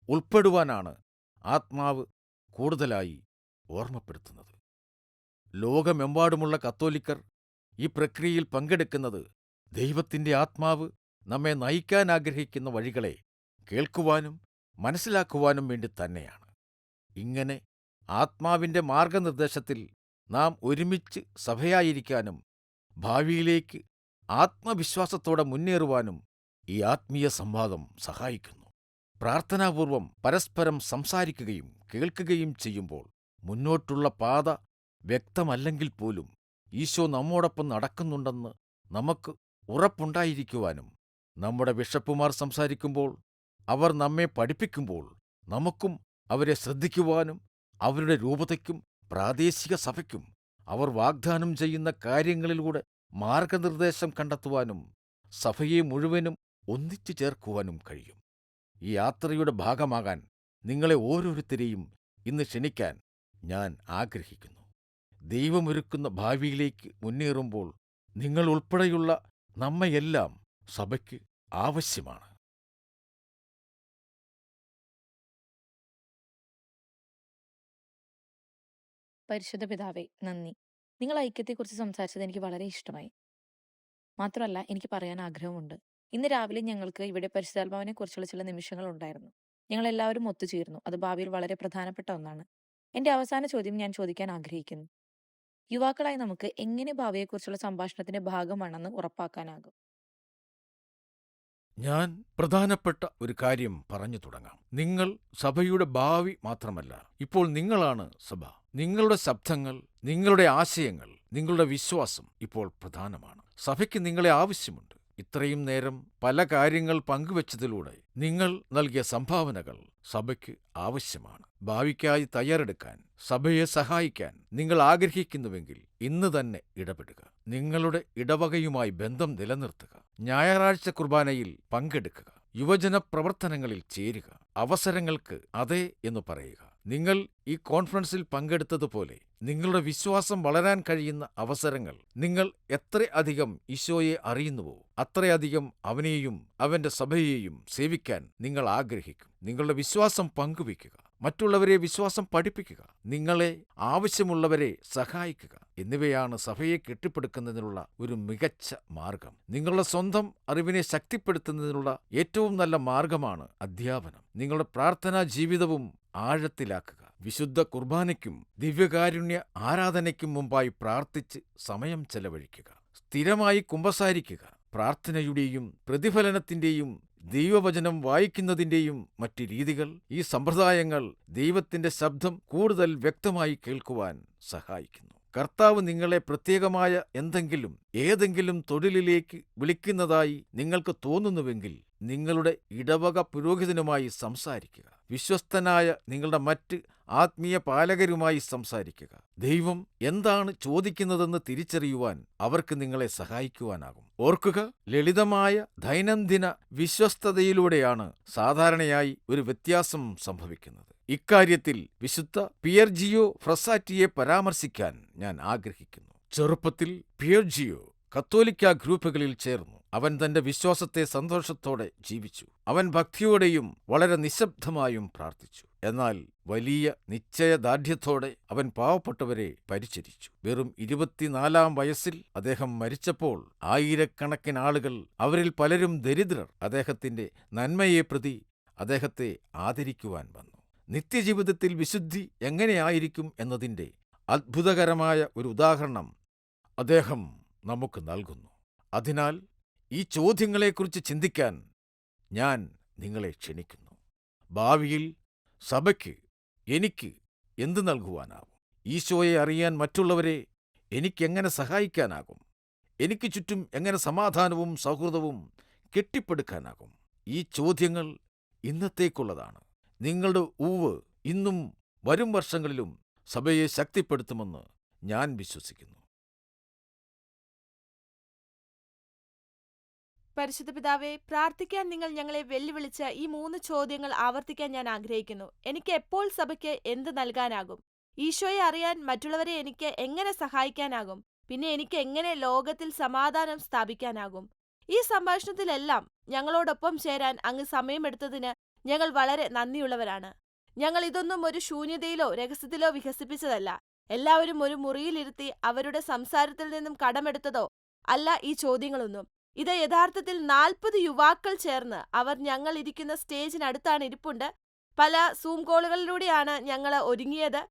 ഉൾപ്പെടുവാനാണ് ആത്മാവ് കൂടുതലായി ഓർമ്മപ്പെടുത്തുന്നത്. ലോകമെമ്പാടുമുള്ള കത്തോലിക്കർ ഈ പ്രക്രിയയിൽ പങ്കെടുക്കുന്നത് ദൈവത്തിന്റെ ആത്മാവ് നമ്മെ നയിക്കാൻ ആഗ്രഹിക്കുന്ന വഴികളെ കേൾക്കുവാനും മനസ്സിലാക്കുവാനും വേണ്ടി തന്നെയാണ്. ഇങ്ങനെ ആത്മാവിന്റെ മാർഗനിർദ്ദേശത്തിൽ നാം ഒരുമിച്ച് സഭയായിരിക്കാനും ഭാവിയിലേക്ക് ആത്മവിശ്വാസത്തോടെ മുന്നേറുവാനും ഈ ആത്മീയ സംവാദം സഹായിക്കുന്നു. പ്രാർത്ഥനാപൂർവം പരസ്പരം സംസാരിക്കുകയും കേൾക്കുകയും ചെയ്യുമ്പോൾ മുന്നോട്ടുള്ള പാത വ്യക്തമല്ലെങ്കിൽ പോലും ഈശോ നമ്മോടൊപ്പം നടക്കുന്നുണ്ടെന്ന് നമുക്ക് ഉറപ്പുണ്ടായിരിക്കുവാനും, നമ്മുടെ ബിഷപ്പുമാർ സംസാരിക്കുമ്പോൾ അവർ നമ്മെ പഠിപ്പിക്കുമ്പോൾ നമുക്കും അവരെ ശ്രദ്ധിക്കുവാനും അവരുടെ രൂപതയ്ക്കും പ്രാദേശിക സഭയ്ക്കും അവർ വാഗ്ദാനം ചെയ്യുന്ന കാര്യങ്ങളിലൂടെ മാർഗനിർദ്ദേശം കണ്ടെത്തുവാനും സഭയെ മുഴുവനും ഒന്നിച്ചു ചേർക്കുവാനും കഴിയും. ഈ യാത്രയുടെ ഭാഗമാകാൻ നിങ്ങളെ ഓരോരുത്തരെയും ഇന്ന് ക്ഷണിക്കാൻ ഞാൻ ആഗ്രഹിക്കുന്നു. ദൈവമൊരുക്കുന്ന ഭാവിയിലേക്ക് മുന്നേറുമ്പോൾ നിങ്ങൾ ഉൾപ്പെടെയുള്ള നമ്മയെല്ലാം സഭയ്ക്ക് ആവശ്യമാണ്. പരിശുദ്ധ പിതാവേ, നന്ദി. നിങ്ങൾ ഐക്യത്തെക്കുറിച്ച് സംസാരിച്ചത് എനിക്ക് വളരെ ഇഷ്ടമായി. മാത്രമല്ല, എനിക്ക് പറയാൻ ആഗ്രഹമുണ്ട്. ഇന്ന് രാവിലെ ഞങ്ങൾക്ക് ഇവിടെ പരിശുദ്ധാത്മാവിനെ കുറിച്ചുള്ള ചില നിമിഷങ്ങൾ ഉണ്ടായിരുന്നു. ഞങ്ങൾ എല്ലാവരും ഒത്തുചേർന്നു. അത് ഭാവിയിൽ വളരെ പ്രധാനപ്പെട്ട ഒന്നാണ്. എന്റെ അവസാന ചോദ്യം ഞാൻ ചോദിക്കാൻ ആഗ്രഹിക്കുന്നു. യുവാക്കളായി നമുക്ക് എങ്ങനെ ഭാവിയെക്കുറിച്ചുള്ള സംഭാഷണത്തിന്റെ ഭാഗമാണെന്ന് ഉറപ്പാക്കാനാകും? ഞാൻ പ്രധാനപ്പെട്ട ഒരു കാര്യം പറഞ്ഞു തുടങ്ങാം. നിങ്ങൾ സഭയുടെ ഭാവി മാത്രമല്ല, ഇപ്പോൾ നിങ്ങളാണ് സഭ. നിങ്ങളുടെ ശബ്ദങ്ങൾ, നിങ്ങളുടെ ആശയങ്ങൾ, നിങ്ങളുടെ വിശ്വാസം ഇപ്പോൾ പ്രധാനമാണ്. സഭയ്ക്ക് നിങ്ങളെ ആവശ്യമുണ്ട്. ഇത്രയും നേരം പല കാര്യങ്ങൾ പങ്കുവച്ചതിലൂടെ നിങ്ങൾ നൽകിയ സംഭാവനകൾ സഭയ്ക്ക് ആവശ്യമാണ്. ഭാവിക്കായി തയ്യാറെടുക്കാൻ, സഭയെ സഹായിക്കാൻ നിങ്ങൾ ആഗ്രഹിക്കുന്നുവെങ്കിൽ ഇന്ന് തന്നെ ഇടപെടുക. നിങ്ങളുടെ ഇടവകയുമായി ബന്ധം നിലനിർത്തുക. ഞായറാഴ്ച കുർബാനയിൽ പങ്കെടുക്കുക. യുവജന പ്രവർത്തനങ്ങളിൽ ചേരുക. അവസരങ്ങൾക്ക് അതെ എന്ന് പറയുക. നിങ്ങൾ ഈ കോൺഫറൻസിൽ പങ്കെടുത്തതുപോലെ നിങ്ങളുടെ വിശ്വാസം വളരാൻ കഴിയുന്ന അവസരങ്ങൾ, നിങ്ങൾ എത്ര അധികം ഈശോയെ അറിയുന്നുവോ അത്രയധികം അവനെയും അവന്റെ സഭയെയും സേവിക്കാൻ നിങ്ങൾ ആഗ്രഹിക്കും. നിങ്ങളുടെ വിശ്വാസം പങ്കുവയ്ക്കുക. മറ്റുള്ളവരെ വിശ്വാസം പഠിപ്പിക്കുക. നിങ്ങളെ ആവശ്യമുള്ളവരെ സഹായിക്കുക. എന്നിവയാണ് സഭയെ കെട്ടിപ്പടുക്കുന്നതിനുള്ള ഒരു മികച്ച മാർഗം. നിങ്ങളുടെ സ്വന്തം അറിവിനെ ശക്തിപ്പെടുത്തുന്നതിനുള്ള ഏറ്റവും നല്ല മാർഗമാണ് അധ്യാപനം. നിങ്ങളുടെ പ്രാർത്ഥനാ ജീവിതവും ആഴത്തിലാക്കുക. വിശുദ്ധ കുർബാനയ്ക്കും ദിവ്യകാരുണ്യ ആരാധനയ്ക്കും മുമ്പായി പ്രാർത്ഥിച്ച് സമയം ചെലവഴിക്കുക. സ്ഥിരമായി കുമ്പസാരിക്കുക. പ്രാർത്ഥനയുടെയും പ്രതിഫലനത്തിന്റെയും ദൈവവചനം വായിക്കുന്നതിന്റെയും മറ്റ് രീതികൾ, ഈ സമ്പ്രദായങ്ങൾ ദൈവത്തിന്റെ ശബ്ദം കൂടുതൽ വ്യക്തമായി കേൾക്കുവാൻ സഹായിക്കുന്നു. കർത്താവ് നിങ്ങളെ പ്രത്യേകമായ ഏതെങ്കിലും തൊഴിലിലേക്ക് വിളിക്കുന്നതായി നിങ്ങൾക്ക് തോന്നുന്നുവെങ്കിൽ നിങ്ങളുടെ ഇടവക പുരോഹിതനുമായി സംസാരിക്കുക. വിശ്വസ്തനായ നിങ്ങളുടെ മറ്റ് ആത്മീയ പാലകരുമായി സംസാരിക്കുക. ദൈവം എന്താണ് ചോദിക്കുന്നതെന്ന് തിരിച്ചറിയുവാൻ അവർക്ക് നിങ്ങളെ സഹായിക്കുവാനാകും. ഓർക്കുക, ലളിതമായ ദൈനംദിന വിശ്വസ്തതയിലൂടെയാണ് സാധാരണയായി ഒരു വ്യത്യാസം സംഭവിക്കുന്നത്. ഇക്കാര്യത്തിൽ വിശുദ്ധ പിയർജിയോ ഫ്രസാറ്റിയെ പരാമർശിക്കാൻ ഞാൻ ആഗ്രഹിക്കുന്നു. ചെറുപ്പത്തിൽ പിയർജിയോ കത്തോലിക്ക ഗ്രൂപ്പുകളിൽ ചേർന്നു. അവൻ തന്റെ വിശ്വാസത്തെ സന്തോഷത്തോടെ ജീവിച്ചു. അവൻ ഭക്തിയോടെയും വളരെ നിശബ്ദമായും പ്രാർത്ഥിച്ചു. എന്നാൽ വലിയ നിശ്ചയദാർഢ്യത്തോടെ അവൻ പാവപ്പെട്ടവരെ പരിചരിച്ചു. വെറും 24 വയസ്സിൽ അദ്ദേഹം മരിച്ചപ്പോൾ ആയിരക്കണക്കിന് ആളുകൾ, അവരിൽ പലരും ദരിദ്രർ, അദ്ദേഹത്തിന്റെ നന്മയെ പ്രതി അദ്ദേഹത്തെ ആദരിക്കുവാൻ വന്നു. നിത്യജീവിതത്തിൽ വിശുദ്ധി എങ്ങനെയായിരിക്കും എന്നതിന്റെ അത്ഭുതകരമായ ഒരു ഉദാഹരണം അദ്ദേഹം നമുക്ക് നൽകുന്നു. അതിനാൽ ഈ ചോദ്യങ്ങളെക്കുറിച്ച് ചിന്തിക്കാൻ ഞാൻ നിങ്ങളെ ക്ഷണിക്കുന്നു. ഭാവിയിൽ സഭയ്ക്ക് എനിക്ക് എന്ത് നൽകുവാനാകും? ഈശോയെ അറിയാൻ മറ്റുള്ളവരെ എനിക്കെങ്ങനെ സഹായിക്കാനാകും? എനിക്ക് ചുറ്റും എങ്ങനെ സമാധാനവും സൗഹൃദവും കെട്ടിപ്പടുക്കാനാകും? ഈ ചോദ്യങ്ങൾ ഇന്നത്തേക്കുള്ളതാണ്. നിങ്ങളുടെ ഊവ് ഇന്നും വരും വർഷങ്ങളിലും സഭയെ ശക്തിപ്പെടുത്തുമെന്ന് ഞാൻ വിശ്വസിക്കുന്നു. പരിശുദ്ധ പിതാവേ, പ്രാർത്ഥിക്കാൻ നിങ്ങൾ ഞങ്ങളെ വെല്ലുവിളിച്ച ഈ 3 ചോദ്യങ്ങൾ ആവർത്തിക്കാൻ ഞാൻ ആഗ്രഹിക്കുന്നു. എനിക്ക് എപ്പോൾ സഭയ്ക്ക് എന്ത് നൽകാനാകും? ഈശോയെ അറിയാൻ മറ്റുള്ളവരെ എനിക്ക് എങ്ങനെ സഹായിക്കാനാകും? പിന്നെ എനിക്ക് എങ്ങനെ ലോകത്തിൽ സമാധാനം സ്ഥാപിക്കാനാകും? ഈ സംഭാഷണത്തിലെല്ലാം ഞങ്ങളോടൊപ്പം ചേരാൻ അങ്ങ് സമയമെടുത്തതിന് ഞങ്ങൾ വളരെ നന്ദിയുള്ളവരാണ്. ഞങ്ങൾ ഇതൊന്നും ഒരു ശൂന്യതയിലോ രഹസ്യത്തിലോ വികസിപ്പിച്ചതല്ല. എല്ലാവരും ഒരു മുറിയിലിരുത്തി അവരുടെ സംസാരത്തിൽ നിന്നും കടമെടുത്തതോ അല്ല ഈ ചോദ്യങ്ങളൊന്നും. ഇത് യഥാർത്ഥത്തിൽ 40 യുവാക്കൾ ചേർന്ന്, അവർ ഞങ്ങൾ ഇരിക്കുന്ന സ്റ്റേജിനടുത്താണ് ഇരിപ്പുണ്ട്. പല സൂം കോളുകളിലൂടെയാണ് ഞങ്ങൾ ഒരുങ്ങിയത്.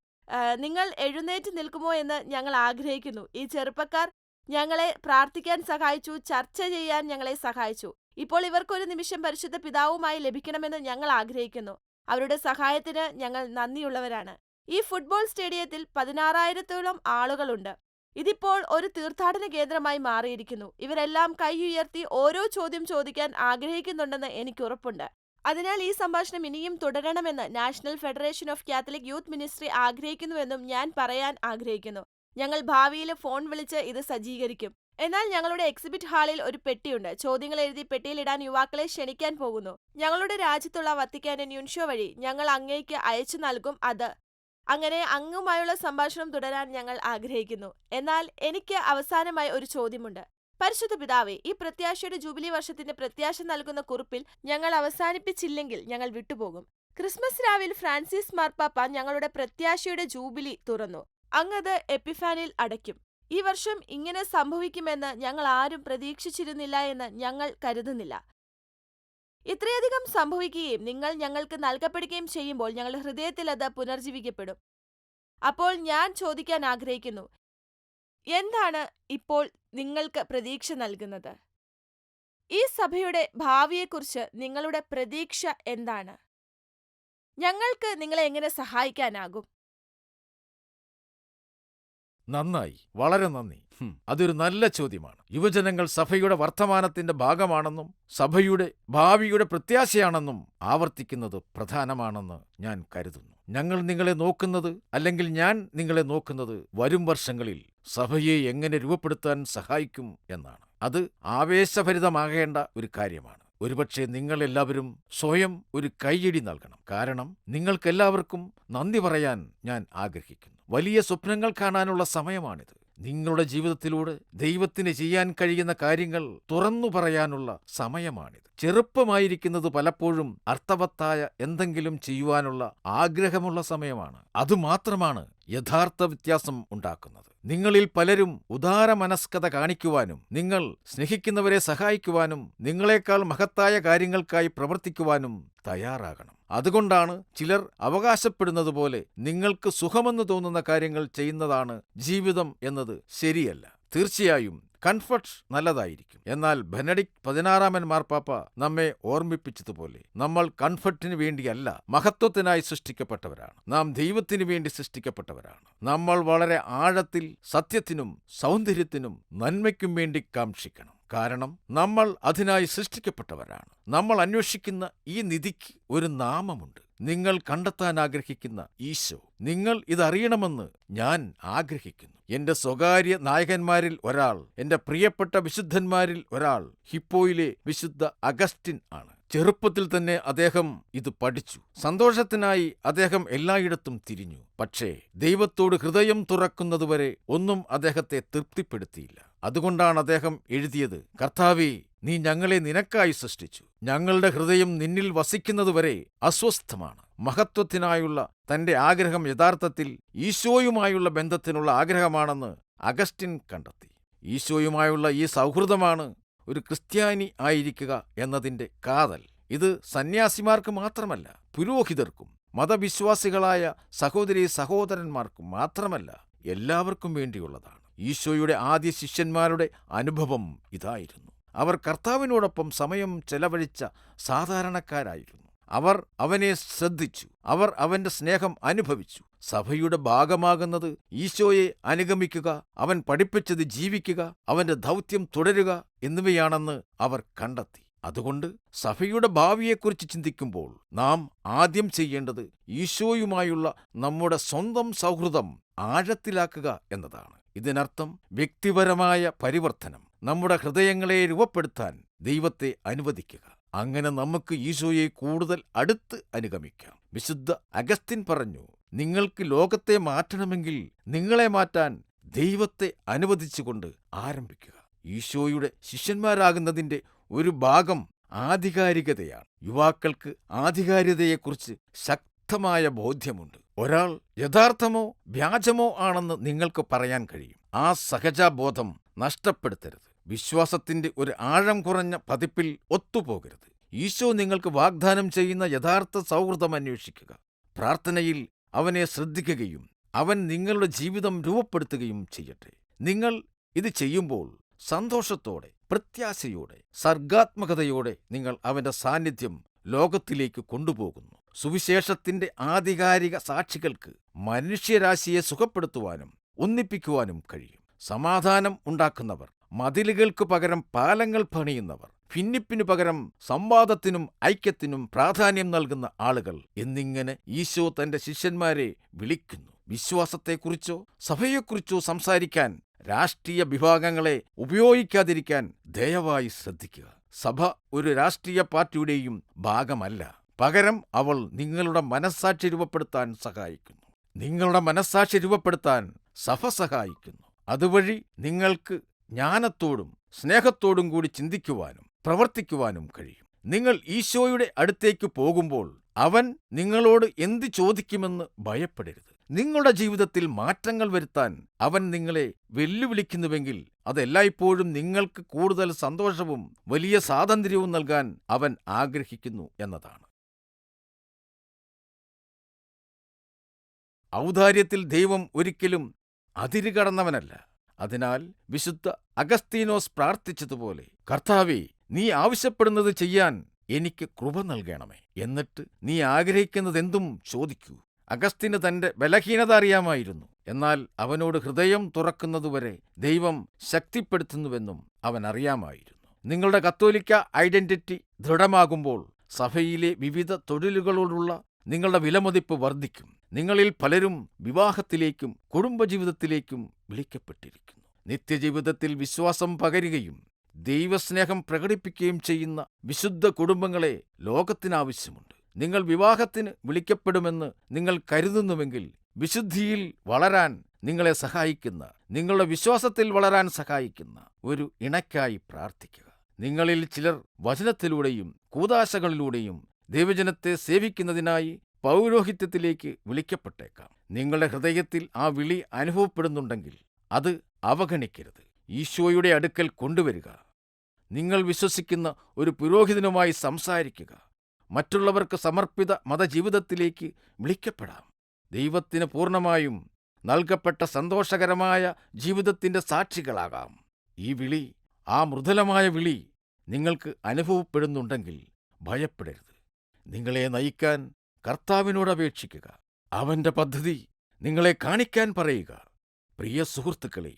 നിങ്ങൾ എഴുന്നേറ്റ് നിൽക്കുമോ എന്ന് ഞങ്ങൾ ആഗ്രഹിക്കുന്നു. ഈ ചെറുപ്പക്കാർ ഞങ്ങളെ പ്രാർത്ഥിക്കാൻ സഹായിച്ചു, ചർച്ച ചെയ്യാൻ ഞങ്ങളെ സഹായിച്ചു. ഇപ്പോൾ ഇവർക്കൊരു നിമിഷം പരിശുദ്ധ പിതാവുമായി ലഭിക്കണമെന്ന് ഞങ്ങൾ ആഗ്രഹിക്കുന്നു. അവരുടെ സഹായത്തിന് ഞങ്ങൾ നന്ദിയുള്ളവരാണ്. ഈ ഫുട്ബോൾ സ്റ്റേഡിയത്തിൽ 16,000-ഓളം ആളുകളുണ്ട്. ഇതിപ്പോൾ ഒരു തീർത്ഥാടന കേന്ദ്രമായി മാറിയിരിക്കുന്നു. ഇവരെല്ലാം കൈ ഉയർത്തി ഓരോ ചോദ്യം ചോദിക്കാൻ ആഗ്രഹിക്കുന്നുണ്ടെന്ന് എനിക്ക് ഉറപ്പുണ്ട്. അതിനാൽ ഈ സംഭാഷണം ഇനിയും തുടരണമെന്ന് national federation of Catholic youth ministry ആഗ്രഹിക്കുന്നുവെന്നും ഞാൻ പറയാൻ ആഗ്രഹിക്കുന്നു. ഞങ്ങൾ ഭാവിയിൽ ഫോൺ വിളിച്ച് ഇത് സജ്ജീകരിക്കും. എന്നാൽ ഞങ്ങളുടെ എക്സിബിറ്റ് ഹാളിൽ ഒരു പെട്ടിയുണ്ട്. ചോദ്യങ്ങൾ എഴുതി പെട്ടിയിലിടാൻ യുവാക്കളെ ക്ഷണിക്കാൻ പോകുന്നു. ഞങ്ങളുടെ രാജ്യത്തുള്ള വത്തിക്കാന്റെ ന്യൂൻഷോ വഴി ഞങ്ങൾ അങ്ങേക്ക് അയച്ചു നൽകും. അങ്ങനെ അങ്ങുമായുള്ള സംഭാഷണം തുടരാൻ ഞങ്ങൾ ആഗ്രഹിക്കുന്നു. എന്നാൽ എനിക്ക് അവസാനമായി ഒരു ചോദ്യമുണ്ട്. പരിശുദ്ധ പിതാവേ, ഈ പ്രത്യാശയുടെ ജൂബിലി വർഷത്തിന്റെ പ്രത്യാശ നൽകുന്ന കുറിപ്പിൽ ഞങ്ങൾ അവസാനിപ്പിച്ചില്ലെങ്കിൽ ഞങ്ങൾ വിട്ടുപോകും. ക്രിസ്മസ് രാവിൽ ഫ്രാൻസിസ് മാർപ്പാപ്പ ഞങ്ങളുടെ പ്രത്യാശയുടെ ജൂബിലി തുറന്നു. അങ്ങത് എപ്പിഫാനിൽ അടയ്ക്കും. ഈ വർഷം ഇങ്ങനെ സംഭവിക്കുമെന്ന് ഞങ്ങൾ ആരും പ്രതീക്ഷിച്ചിരുന്നില്ല എന്ന് ഞങ്ങൾ കരുതുന്നില്ല. ഇത്രയധികം സംഭവിക്കുകയും നിങ്ങൾ ഞങ്ങൾക്ക് നൽകപ്പെടുകയും ചെയ്യുമ്പോൾ ഞങ്ങളുടെ ഹൃദയത്തിൽ അത് പുനർജീവിക്കപ്പെടും. അപ്പോൾ ഞാൻ ചോദിക്കാൻ ആഗ്രഹിക്കുന്നു, എന്താണ് ഇപ്പോൾ നിങ്ങൾക്ക് പ്രതീക്ഷ നൽകുന്നത്? ഈ സഭയുടെ ഭാവിയെക്കുറിച്ച് നിങ്ങളുടെ പ്രതീക്ഷ എന്താണ്? ഞങ്ങൾക്ക് നിങ്ങളെ എങ്ങനെ സഹായിക്കാനാകും? നന്നായി, വളരെ നന്ദി. അതൊരു നല്ല ചോദ്യമാണ്. യുവജനങ്ങൾ സഭയുടെ വർത്തമാനത്തിന്റെ ഭാഗമാണെന്നും സഭയുടെ ഭാവിയുടെ പ്രത്യാശയാണെന്നും ആവർത്തിക്കുന്നത് പ്രധാനമാണെന്ന് ഞാൻ കരുതുന്നു. ഞങ്ങൾ നിങ്ങളെ നോക്കുന്നത്, അല്ലെങ്കിൽ ഞാൻ നിങ്ങളെ നോക്കുന്നത്, വരും വർഷങ്ങളിൽ സഭയെ എങ്ങനെ രൂപപ്പെടുത്താൻ സഹായിക്കും എന്നാണ്. അത് ആവേശഭരിതമാകേണ്ട ഒരു കാര്യമാണ്. ഒരുപക്ഷെ നിങ്ങളെല്ലാവരും സ്വയം ഒരു കൈയടി നൽകണം. കാരണം നിങ്ങൾക്കെല്ലാവർക്കും നന്ദി പറയാൻ ഞാൻ ആഗ്രഹിക്കുന്നു. വലിയ സ്വപ്നങ്ങൾ കാണാനുള്ള സമയമാണിത്. നിങ്ങളുടെ ജീവിതത്തിലൂടെ ദൈവത്തിന് ചെയ്യാൻ കഴിയുന്ന കാര്യങ്ങൾ തുറന്നു പറയാനുള്ള സമയമാണിത്. ചെറുപ്പമായിരിക്കുന്നത് പലപ്പോഴും അർത്ഥവത്തായ എന്തെങ്കിലും ചെയ്യുവാനുള്ള ആഗ്രഹമുള്ള സമയമാണ്. അതുമാത്രമാണ് യഥാർത്ഥ വ്യത്യാസം ഉണ്ടാക്കുന്നത്. നിങ്ങളിൽ പലരും ഉദാരമനസ്കത കാണിക്കുവാനും നിങ്ങൾ സ്നേഹിക്കുന്നവരെ സഹായിക്കുവാനും നിങ്ങളെക്കാൾ മഹത്തായ കാര്യങ്ങൾക്കായി പ്രവർത്തിക്കുവാനും തയ്യാറാകണം. അതുകൊണ്ടാണ് ചിലർ അവകാശപ്പെടുന്നത് പോലെ നിങ്ങൾക്ക് സുഖമെന്ന് തോന്നുന്ന കാര്യങ്ങൾ ചെയ്യുന്നതാണ് ജീവിതം എന്നത് ശരിയല്ല. തീർച്ചയായും കംഫർട്ട് നല്ലതായിരിക്കും. എന്നാൽ ബെനഡിക്ട് 16 മാർപ്പാപ്പ നമ്മെ ഓർമ്മിപ്പിച്ചതുപോലെ നമ്മൾ കംഫർട്ടിന് വേണ്ടിയല്ല, മഹത്വത്തിനായി സൃഷ്ടിക്കപ്പെട്ടവരാണ്. നാം ദൈവത്തിനു വേണ്ടി സൃഷ്ടിക്കപ്പെട്ടവരാണ്. നമ്മൾ വളരെ ആഴത്തിൽ സത്യത്തിനും സൗന്ദര്യത്തിനും നന്മയ്ക്കും വേണ്ടി കാക്ഷിക്കണം. കാരണം നമ്മൾ അതിനായി സൃഷ്ടിക്കപ്പെട്ടവരാണ്. നമ്മൾ അന്വേഷിക്കുന്ന ഈ നിധിക്ക് ഒരു നാമമുണ്ട്. നിങ്ങൾ കണ്ടെത്താൻ ആഗ്രഹിക്കുന്ന ഈശോ. നിങ്ങൾ ഇതറിയണമെന്ന് ഞാൻ ആഗ്രഹിക്കുന്നു. എന്റെ സ്വകാര്യ നായകന്മാരിൽ ഒരാൾ, എന്റെ പ്രിയപ്പെട്ട വിശുദ്ധന്മാരിൽ ഒരാൾ ഹിപ്പോയിലെ വിശുദ്ധ അഗസ്റ്റിൻ ആണ്. ചെറുപ്പത്തിൽ തന്നെ അദ്ദേഹം ഇത് പഠിച്ചു. സന്തോഷത്തിനായി അദ്ദേഹം എല്ലായിടത്തും തിരിഞ്ഞു. പക്ഷേ ദൈവത്തോട് ഹൃദയം തുറക്കുന്നതുവരെ ഒന്നും അദ്ദേഹത്തെ തൃപ്തിപ്പെടുത്തിയില്ല. അതുകൊണ്ടാണ് അദ്ദേഹം എഴുതിയത്, കർത്താവേ, നീ ഞങ്ങളെ നിനക്കായി സൃഷ്ടിച്ചു. ഞങ്ങളുടെ ഹൃദയം നിന്നിൽ വസിക്കുന്നതുവരെ അസ്വസ്ഥമാണ്. മഹത്വത്തിനായുള്ള തന്റെ ആഗ്രഹം യഥാർത്ഥത്തിൽ ഈശോയുമായുള്ള ബന്ധത്തിനുള്ള ആഗ്രഹമാണെന്ന് അഗസ്റ്റിൻ കണ്ടെത്തി. ഈശോയുമായുള്ള ഈ സൗഹൃദമാണ് ഒരു ക്രിസ്ത്യാനി ആയിരിക്കുക എന്നതിന്റെ കാതൽ. ഇത് സന്യാസിമാർക്ക് മാത്രമല്ല, പുരോഹിതർക്കും മതവിശ്വാസികളായ സഹോദരീ സഹോദരന്മാർക്കും മാത്രമല്ല, എല്ലാവർക്കും വേണ്ടിയുള്ളതാണ്. ഈശോയുടെ ആദ്യ ശിഷ്യന്മാരുടെ അനുഭവം ഇതായിരുന്നു. അവർ കർത്താവിനോടൊപ്പം സമയം ചെലവഴിച്ച സാധാരണക്കാരായിരുന്നു. അവർ അവനെ ശ്രദ്ധിച്ചു. അവർ അവന്റെ സ്നേഹം അനുഭവിച്ചു. സഭയുടെ ഭാഗമാകുന്നത് ഈശോയെ അനുഗമിക്കുക, അവൻ പഠിപ്പിച്ചത് ജീവിക്കുക, അവന്റെ ദൗത്യം തുടരുക എന്നിവയാണെന്ന് അവർ കണ്ടെത്തി. അതുകൊണ്ട് സഭയുടെ ഭാവിയെക്കുറിച്ച് ചിന്തിക്കുമ്പോൾ നാം ആദ്യം ചെയ്യേണ്ടത് ഈശോയുമായുള്ള നമ്മുടെ സ്വന്തം സൗഹൃദം ആഴത്തിലാക്കുക എന്നതാണ്. ഇതിനർത്ഥം വ്യക്തിപരമായ പരിവർത്തനം. നമ്മുടെ ഹൃദയങ്ങളെ രൂപപ്പെടുത്താൻ ദൈവത്തെ അനുവദിക്കുക. അങ്ങനെ നമുക്ക് ഈശോയെ കൂടുതൽ അടുത്ത് അനുഗമിക്കാം. വിശുദ്ധ അഗസ്റ്റിൻ പറഞ്ഞു, നിങ്ങൾക്ക് ലോകത്തെ മാറ്റണമെങ്കിൽ നിങ്ങളെ മാറ്റാൻ ദൈവത്തെ അനുവദിച്ചുകൊണ്ട് ആരംഭിക്കുക. ഈശോയുടെ ശിഷ്യന്മാരാകുന്നതിൻ്റെ ഒരു ഭാഗം ആധികാരികതയാണ്. യുവാക്കൾക്ക് ആധികാരികതയെക്കുറിച്ച് ശക്തമായ ബോധ്യമുണ്ട്. ഒരാൾ യഥാർത്ഥമോ വ്യാജമോ ആണെന്ന് നിങ്ങൾക്ക് പറയാൻ കഴിയും. ആ സഹജാബോധം നഷ്ടപ്പെടുത്തരുത്. വിശ്വാസത്തിന്റെ ഒരു ആഴം കുറഞ്ഞ പതിപ്പിൽ ഒത്തുപോകരുത്. ഈശോ നിങ്ങൾക്ക് വാഗ്ദാനം ചെയ്യുന്ന യഥാർത്ഥ സൗഹൃദം അന്വേഷിക്കുക. പ്രാർത്ഥനയിൽ അവനെ ശ്രദ്ധിക്കുകയും അവൻ നിങ്ങളുടെ ജീവിതം രൂപപ്പെടുത്തുകയും ചെയ്യട്ടെ. നിങ്ങൾ ഇത് ചെയ്യുമ്പോൾ സന്തോഷത്തോടെ, പ്രത്യാശയോടെ, സർഗാത്മകതയോടെ നിങ്ങൾ അവന്റെ സാന്നിധ്യം ലോകത്തിലേക്ക് കൊണ്ടുപോകുന്നു. സുവിശേഷത്തിന്റെ ആധികാരിക സാക്ഷികൾക്ക് മനുഷ്യരാശിയെ സുഖപ്പെടുത്തുവാനും ഒന്നിപ്പിക്കുവാനും കഴിയും. സമാധാനം ഉണ്ടാക്കുന്നവർ, മതിലുകൾക്ക് പകരം പാലങ്ങൾ പണിയുന്നവർ, ഭിന്നിപ്പിനു പകരം സംവാദത്തിനും ഐക്യത്തിനും പ്രാധാന്യം നൽകുന്ന ആളുകൾ എന്നിങ്ങനെ ഈശോ തന്റെ ശിഷ്യന്മാരെ വിളിക്കുന്നു. വിശ്വാസത്തെക്കുറിച്ചോ സഭയെക്കുറിച്ചോ സംസാരിക്കാൻ രാഷ്ട്രീയ വിഭാഗങ്ങളെ ഉപയോഗിക്കാതിരിക്കാൻ ദയവായി ശ്രദ്ധിക്കുക. സഭ ഒരു രാഷ്ട്രീയ പാർട്ടിയുടെയും ഭാഗമല്ല. പകരം അവൾ നിങ്ങളുടെ മനസ്സാക്ഷി രൂപപ്പെടുത്താൻ സഹായിക്കുന്നു. നിങ്ങളുടെ മനസ്സാക്ഷി രൂപപ്പെടുത്താൻ സഭ സഹായിക്കുന്നു. അതുവഴി നിങ്ങൾക്ക് ജ്ഞാനത്തോടും സ്നേഹത്തോടും കൂടി ചിന്തിക്കുവാനും പ്രവർത്തിക്കുവാനും കഴിയും. നിങ്ങൾ ഈശോയുടെ അടുത്തേക്ക് പോകുമ്പോൾ അവൻ നിങ്ങളോട് എന്ത് ചോദിക്കുമെന്ന് ഭയപ്പെടരുത്. നിങ്ങളുടെ ജീവിതത്തിൽ മാറ്റങ്ങൾ വരുത്താൻ അവൻ നിങ്ങളെ വെല്ലുവിളിക്കുന്നുവെങ്കിൽ അതെല്ലായ്പ്പോഴും നിങ്ങൾക്ക് കൂടുതൽ സന്തോഷവും വലിയ സ്വാതന്ത്ര്യവും നൽകാൻ അവൻ ആഗ്രഹിക്കുന്നു എന്നതാണ്. ഔദാര്യത്തിൽ ദൈവം ഒരിക്കലും അതിരുകടന്നവനല്ല. അതിനാൽ വിശുദ്ധ അഗസ്തീനോസ് പ്രാർത്ഥിച്ചതുപോലെ, കർത്താവേ, നീ ആവശ്യപ്പെടുന്നത് ചെയ്യാൻ എനിക്ക് കൃപ നൽകണമേ. എന്നിട്ട് നീ ആഗ്രഹിക്കുന്നതെന്തും ചോദിക്കൂ. അഗസ്തീന് തന്റെ ബലഹീനത അറിയാമായിരുന്നു. എന്നാൽ അവനോട് ഹൃദയം തുറക്കുന്നതുവരെ ദൈവം ശക്തിപ്പെടുത്തുന്നുവെന്നും അവൻ അറിയാമായിരുന്നു. നിങ്ങളുടെ കത്തോലിക്ക ഐഡന്റിറ്റി ദൃഢമാകുമ്പോൾ സഭയിലെ വിവിധ തൊഴിലുകളോടുള്ള നിങ്ങളുടെ വിലമതിപ്പ് വർദ്ധിക്കും. നിങ്ങളിൽ പലരും വിവാഹത്തിലേക്കും കുടുംബജീവിതത്തിലേക്കും വിളിക്കപ്പെട്ടിരിക്കുന്നു. നിത്യജീവിതത്തിൽ വിശ്വാസം പകരുകയും ദൈവസ്നേഹം പ്രകടിപ്പിക്കുകയും ചെയ്യുന്ന വിശുദ്ധ കുടുംബങ്ങളെ ലോകത്തിനാവശ്യമുണ്ട്. നിങ്ങൾ വിവാഹത്തിന് വിളിക്കപ്പെടുമെന്ന് നിങ്ങൾ കരുതുന്നുവെങ്കിൽ വിശുദ്ധിയിൽ വളരാൻ നിങ്ങളെ സഹായിക്കുന്ന, നിങ്ങളുടെ വിശ്വാസത്തിൽ വളരാൻ സഹായിക്കുന്ന ഒരു ഇണയ്ക്കായി പ്രാർത്ഥിക്കുക. നിങ്ങളിൽ ചിലർ വചനത്തിലൂടെയും കൂദാശകളിലൂടെയും ദൈവജനത്തെ സേവിക്കുന്നതിനായി പൗരോഹിത്യത്തിലേക്ക് വിളിക്കപ്പെട്ടേക്കാം. നിങ്ങളുടെ ഹൃദയത്തിൽ ആ വിളി അനുഭവപ്പെടുന്നുണ്ടെങ്കിൽ അത് അവഗണിക്കരുത്. ഈശോയുടെ അടുക്കൽ കൊണ്ടുവരിക. നിങ്ങൾ വിശ്വസിക്കുന്ന ഒരു പുരോഹിതനുമായി സംസാരിക്കുക. മറ്റുള്ളവർക്ക് സമർപ്പിത മതജീവിതത്തിലേക്ക് വിളിക്കപ്പെടാം. ദൈവത്തിന് പൂർണ്ണമായും നൽകപ്പെട്ട സന്തോഷകരമായ ജീവിതത്തിന്റെ സാക്ഷികളാകാം. ഈ വിളി, ആ മൃദുലമായ വിളി നിങ്ങൾക്ക് അനുഭവപ്പെടുന്നുണ്ടെങ്കിൽ ഭയപ്പെടരുത്. നിങ്ങളെ നയിക്കാൻ കർത്താവിനോട് അപേക്ഷിക്കുക. അവന്റെ പദ്ധതി നിങ്ങളെ കാണിക്കാൻ പറയുക. പ്രിയ സുഹൃത്തുക്കളെ,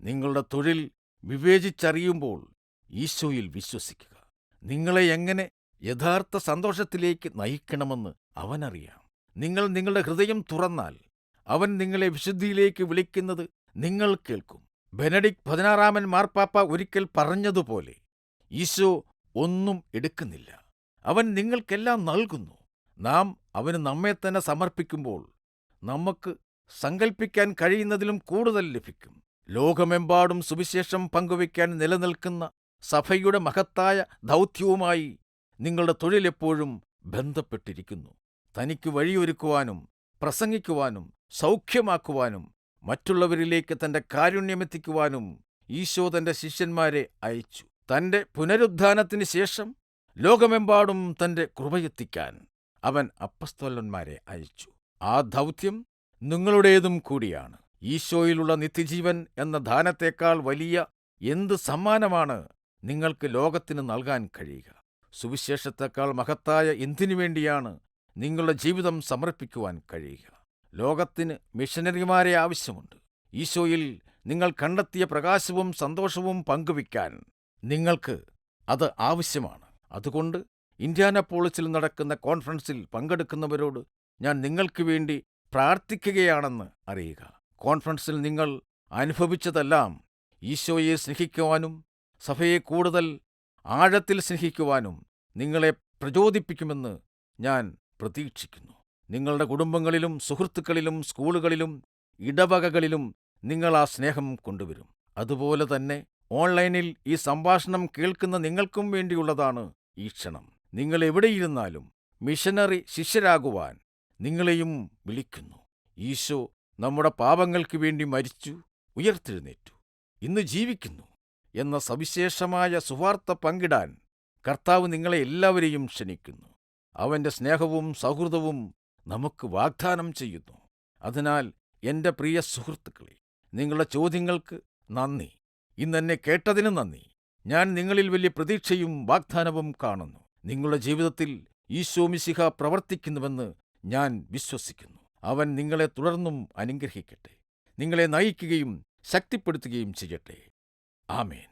നിങ്ങളുടെ തൊഴിൽ വിവേചിച്ചറിയുമ്പോൾ ഈശോയിൽ വിശ്വസിക്കുക. നിങ്ങളെ എങ്ങനെ യഥാർത്ഥ സന്തോഷത്തിലേക്ക് നയിക്കണമെന്ന് അവനറിയാം. നിങ്ങൾ നിങ്ങളുടെ ഹൃദയം തുറന്നാൽ അവൻ നിങ്ങളെ വിശുദ്ധിയിലേക്ക് വിളിക്കുന്നത് നിങ്ങൾ കേൾക്കും. ബെനഡിക്ട് 16 മാർപ്പാപ്പ ഒരിക്കൽ പറഞ്ഞതുപോലെ, ഈശോ ഒന്നും എടുക്കുന്നില്ല, അവൻ നിങ്ങൾക്കെല്ലാം നൽകുന്നു. നാം അവന് നമ്മെ തന്നെ സമർപ്പിക്കുമ്പോൾ നമുക്ക് സങ്കൽപ്പിക്കാൻ കഴിയുന്നതിലും കൂടുതൽ ലഭിക്കും. ലോകമെമ്പാടും സുവിശേഷം പങ്കുവയ്ക്കാൻ നിലനിൽക്കുന്ന സഭയുടെ മഹത്തായ ദൗത്യവുമായി നിങ്ങളുടെ തൊഴിലെപ്പോഴും ബന്ധപ്പെട്ടിരിക്കുന്നു. തനിക്ക് വഴിയൊരുക്കുവാനും പ്രസംഗിക്കുവാനും സൗഖ്യമാക്കുവാനും മറ്റുള്ളവരിലേക്ക് തന്റെ കാരുണ്യമെത്തിക്കുവാനും ഈശോ തന്റെ ശിഷ്യന്മാരെ അയച്ചു. തന്റെ പുനരുത്ഥാനത്തിന് ശേഷം ലോകമെമ്പാടും തന്റെ കൃപയെത്തിക്കാൻ അവൻ അപ്പസ്തോലന്മാരെ അയച്ചു. ആ ദൗത്യം നിങ്ങളുടേതും കൂടിയാണ്. ഈശോയിലുള്ള നിത്യജീവൻ എന്ന ദാനത്തേക്കാൾ വലിയ എന്ത് സമ്മാനമാണ് നിങ്ങൾക്ക് ലോകത്തിന് നൽകാൻ കഴിയുക? സുവിശേഷത്തേക്കാൾ മഹത്തായ എന്തിനുവേണ്ടിയാണ് നിങ്ങളുടെ ജീവിതം സമർപ്പിക്കുവാൻ കഴിയുക? ലോകത്തിന് മിഷനറിമാരെ ആവശ്യമുണ്ട്. ഈശോയിൽ നിങ്ങൾ കണ്ടെത്തിയ പ്രകാശവും സന്തോഷവും പങ്കുവയ്ക്കാൻ നിങ്ങൾക്ക് അത് ആവശ്യമാണ്. അതുകൊണ്ട് ഇന്ത്യാനപോളിസിൽ നടക്കുന്ന കോൺഫറൻസിൽ പങ്കെടുക്കുന്നവരോട് ഞാൻ നിങ്ങൾക്ക് വേണ്ടി പ്രാർത്ഥിക്കുകയാണെന്ന് അറിയുക. കോൺഫറൻസിൽ നിങ്ങൾ അനുഭവിച്ചതെല്ലാം ഈശോയെ സ്നേഹിക്കുവാനും സഭയെ കൂടുതൽ ആഴത്തിൽ സ്നേഹിക്കുവാനും നിങ്ങളെ പ്രചോദിപ്പിക്കുമെന്ന് ഞാൻ പ്രതീക്ഷിക്കുന്നു. നിങ്ങളുടെ കുടുംബങ്ങളിലും സുഹൃത്തുക്കളിലും സ്കൂളുകളിലും ഇടവകകളിലും നിങ്ങൾ ആ സ്നേഹം കൊണ്ടുവരും. അതുപോലെ തന്നെ ഓൺലൈനിൽ ഈ സംഭാഷണം കേൾക്കുന്ന നിങ്ങൾക്കും വേണ്ടിയുള്ളതാണ് ഈ ക്ഷണം. നിങ്ങൾ എവിടെയിരുന്നാലും മിഷനറി ശിഷ്യരാകുവാൻ നിങ്ങളെയും വിളിക്കുന്നു. ഈശോ നമ്മുടെ പാപങ്ങൾക്ക് വേണ്ടി മരിച്ചു, ഉയർത്തെഴുന്നേറ്റു, ഇന്ന് ജീവിക്കുന്നു എന്ന സവിശേഷമായ സുവാർത്ത പങ്കിടാൻ കർത്താവ് നിങ്ങളെ എല്ലാവരെയും ക്ഷണിക്കുന്നു. അവന്റെ സ്നേഹവും സൗഹൃദവും നമുക്ക് വാഗ്ദാനം ചെയ്യുന്നു. അതിനാൽ എൻ്റെ പ്രിയ സുഹൃത്തുക്കളെ, നിങ്ങളുടെ ചോദ്യങ്ങൾക്ക് നന്ദി. ഇന്നെന്നെ കേട്ടതിന് നന്ദി. ഞാൻ നിങ്ങളിൽ വലിയ പ്രതീക്ഷയും വാഗ്ദാനവും കാണുന്നു. നിങ്ങളുടെ ജീവിതത്തിൽ ഈശോ മിശിഹ പ്രവർത്തിക്കുന്നുവെന്ന് ഞാൻ വിശ്വസിക്കുന്നു. അവൻ നിങ്ങളെ തുടർന്നും അനുഗ്രഹിക്കട്ടെ, നിങ്ങളെ നയിക്കുകയും ശക്തിപ്പെടുത്തുകയും ചെയ്യട്ടെ. ആമേൻ.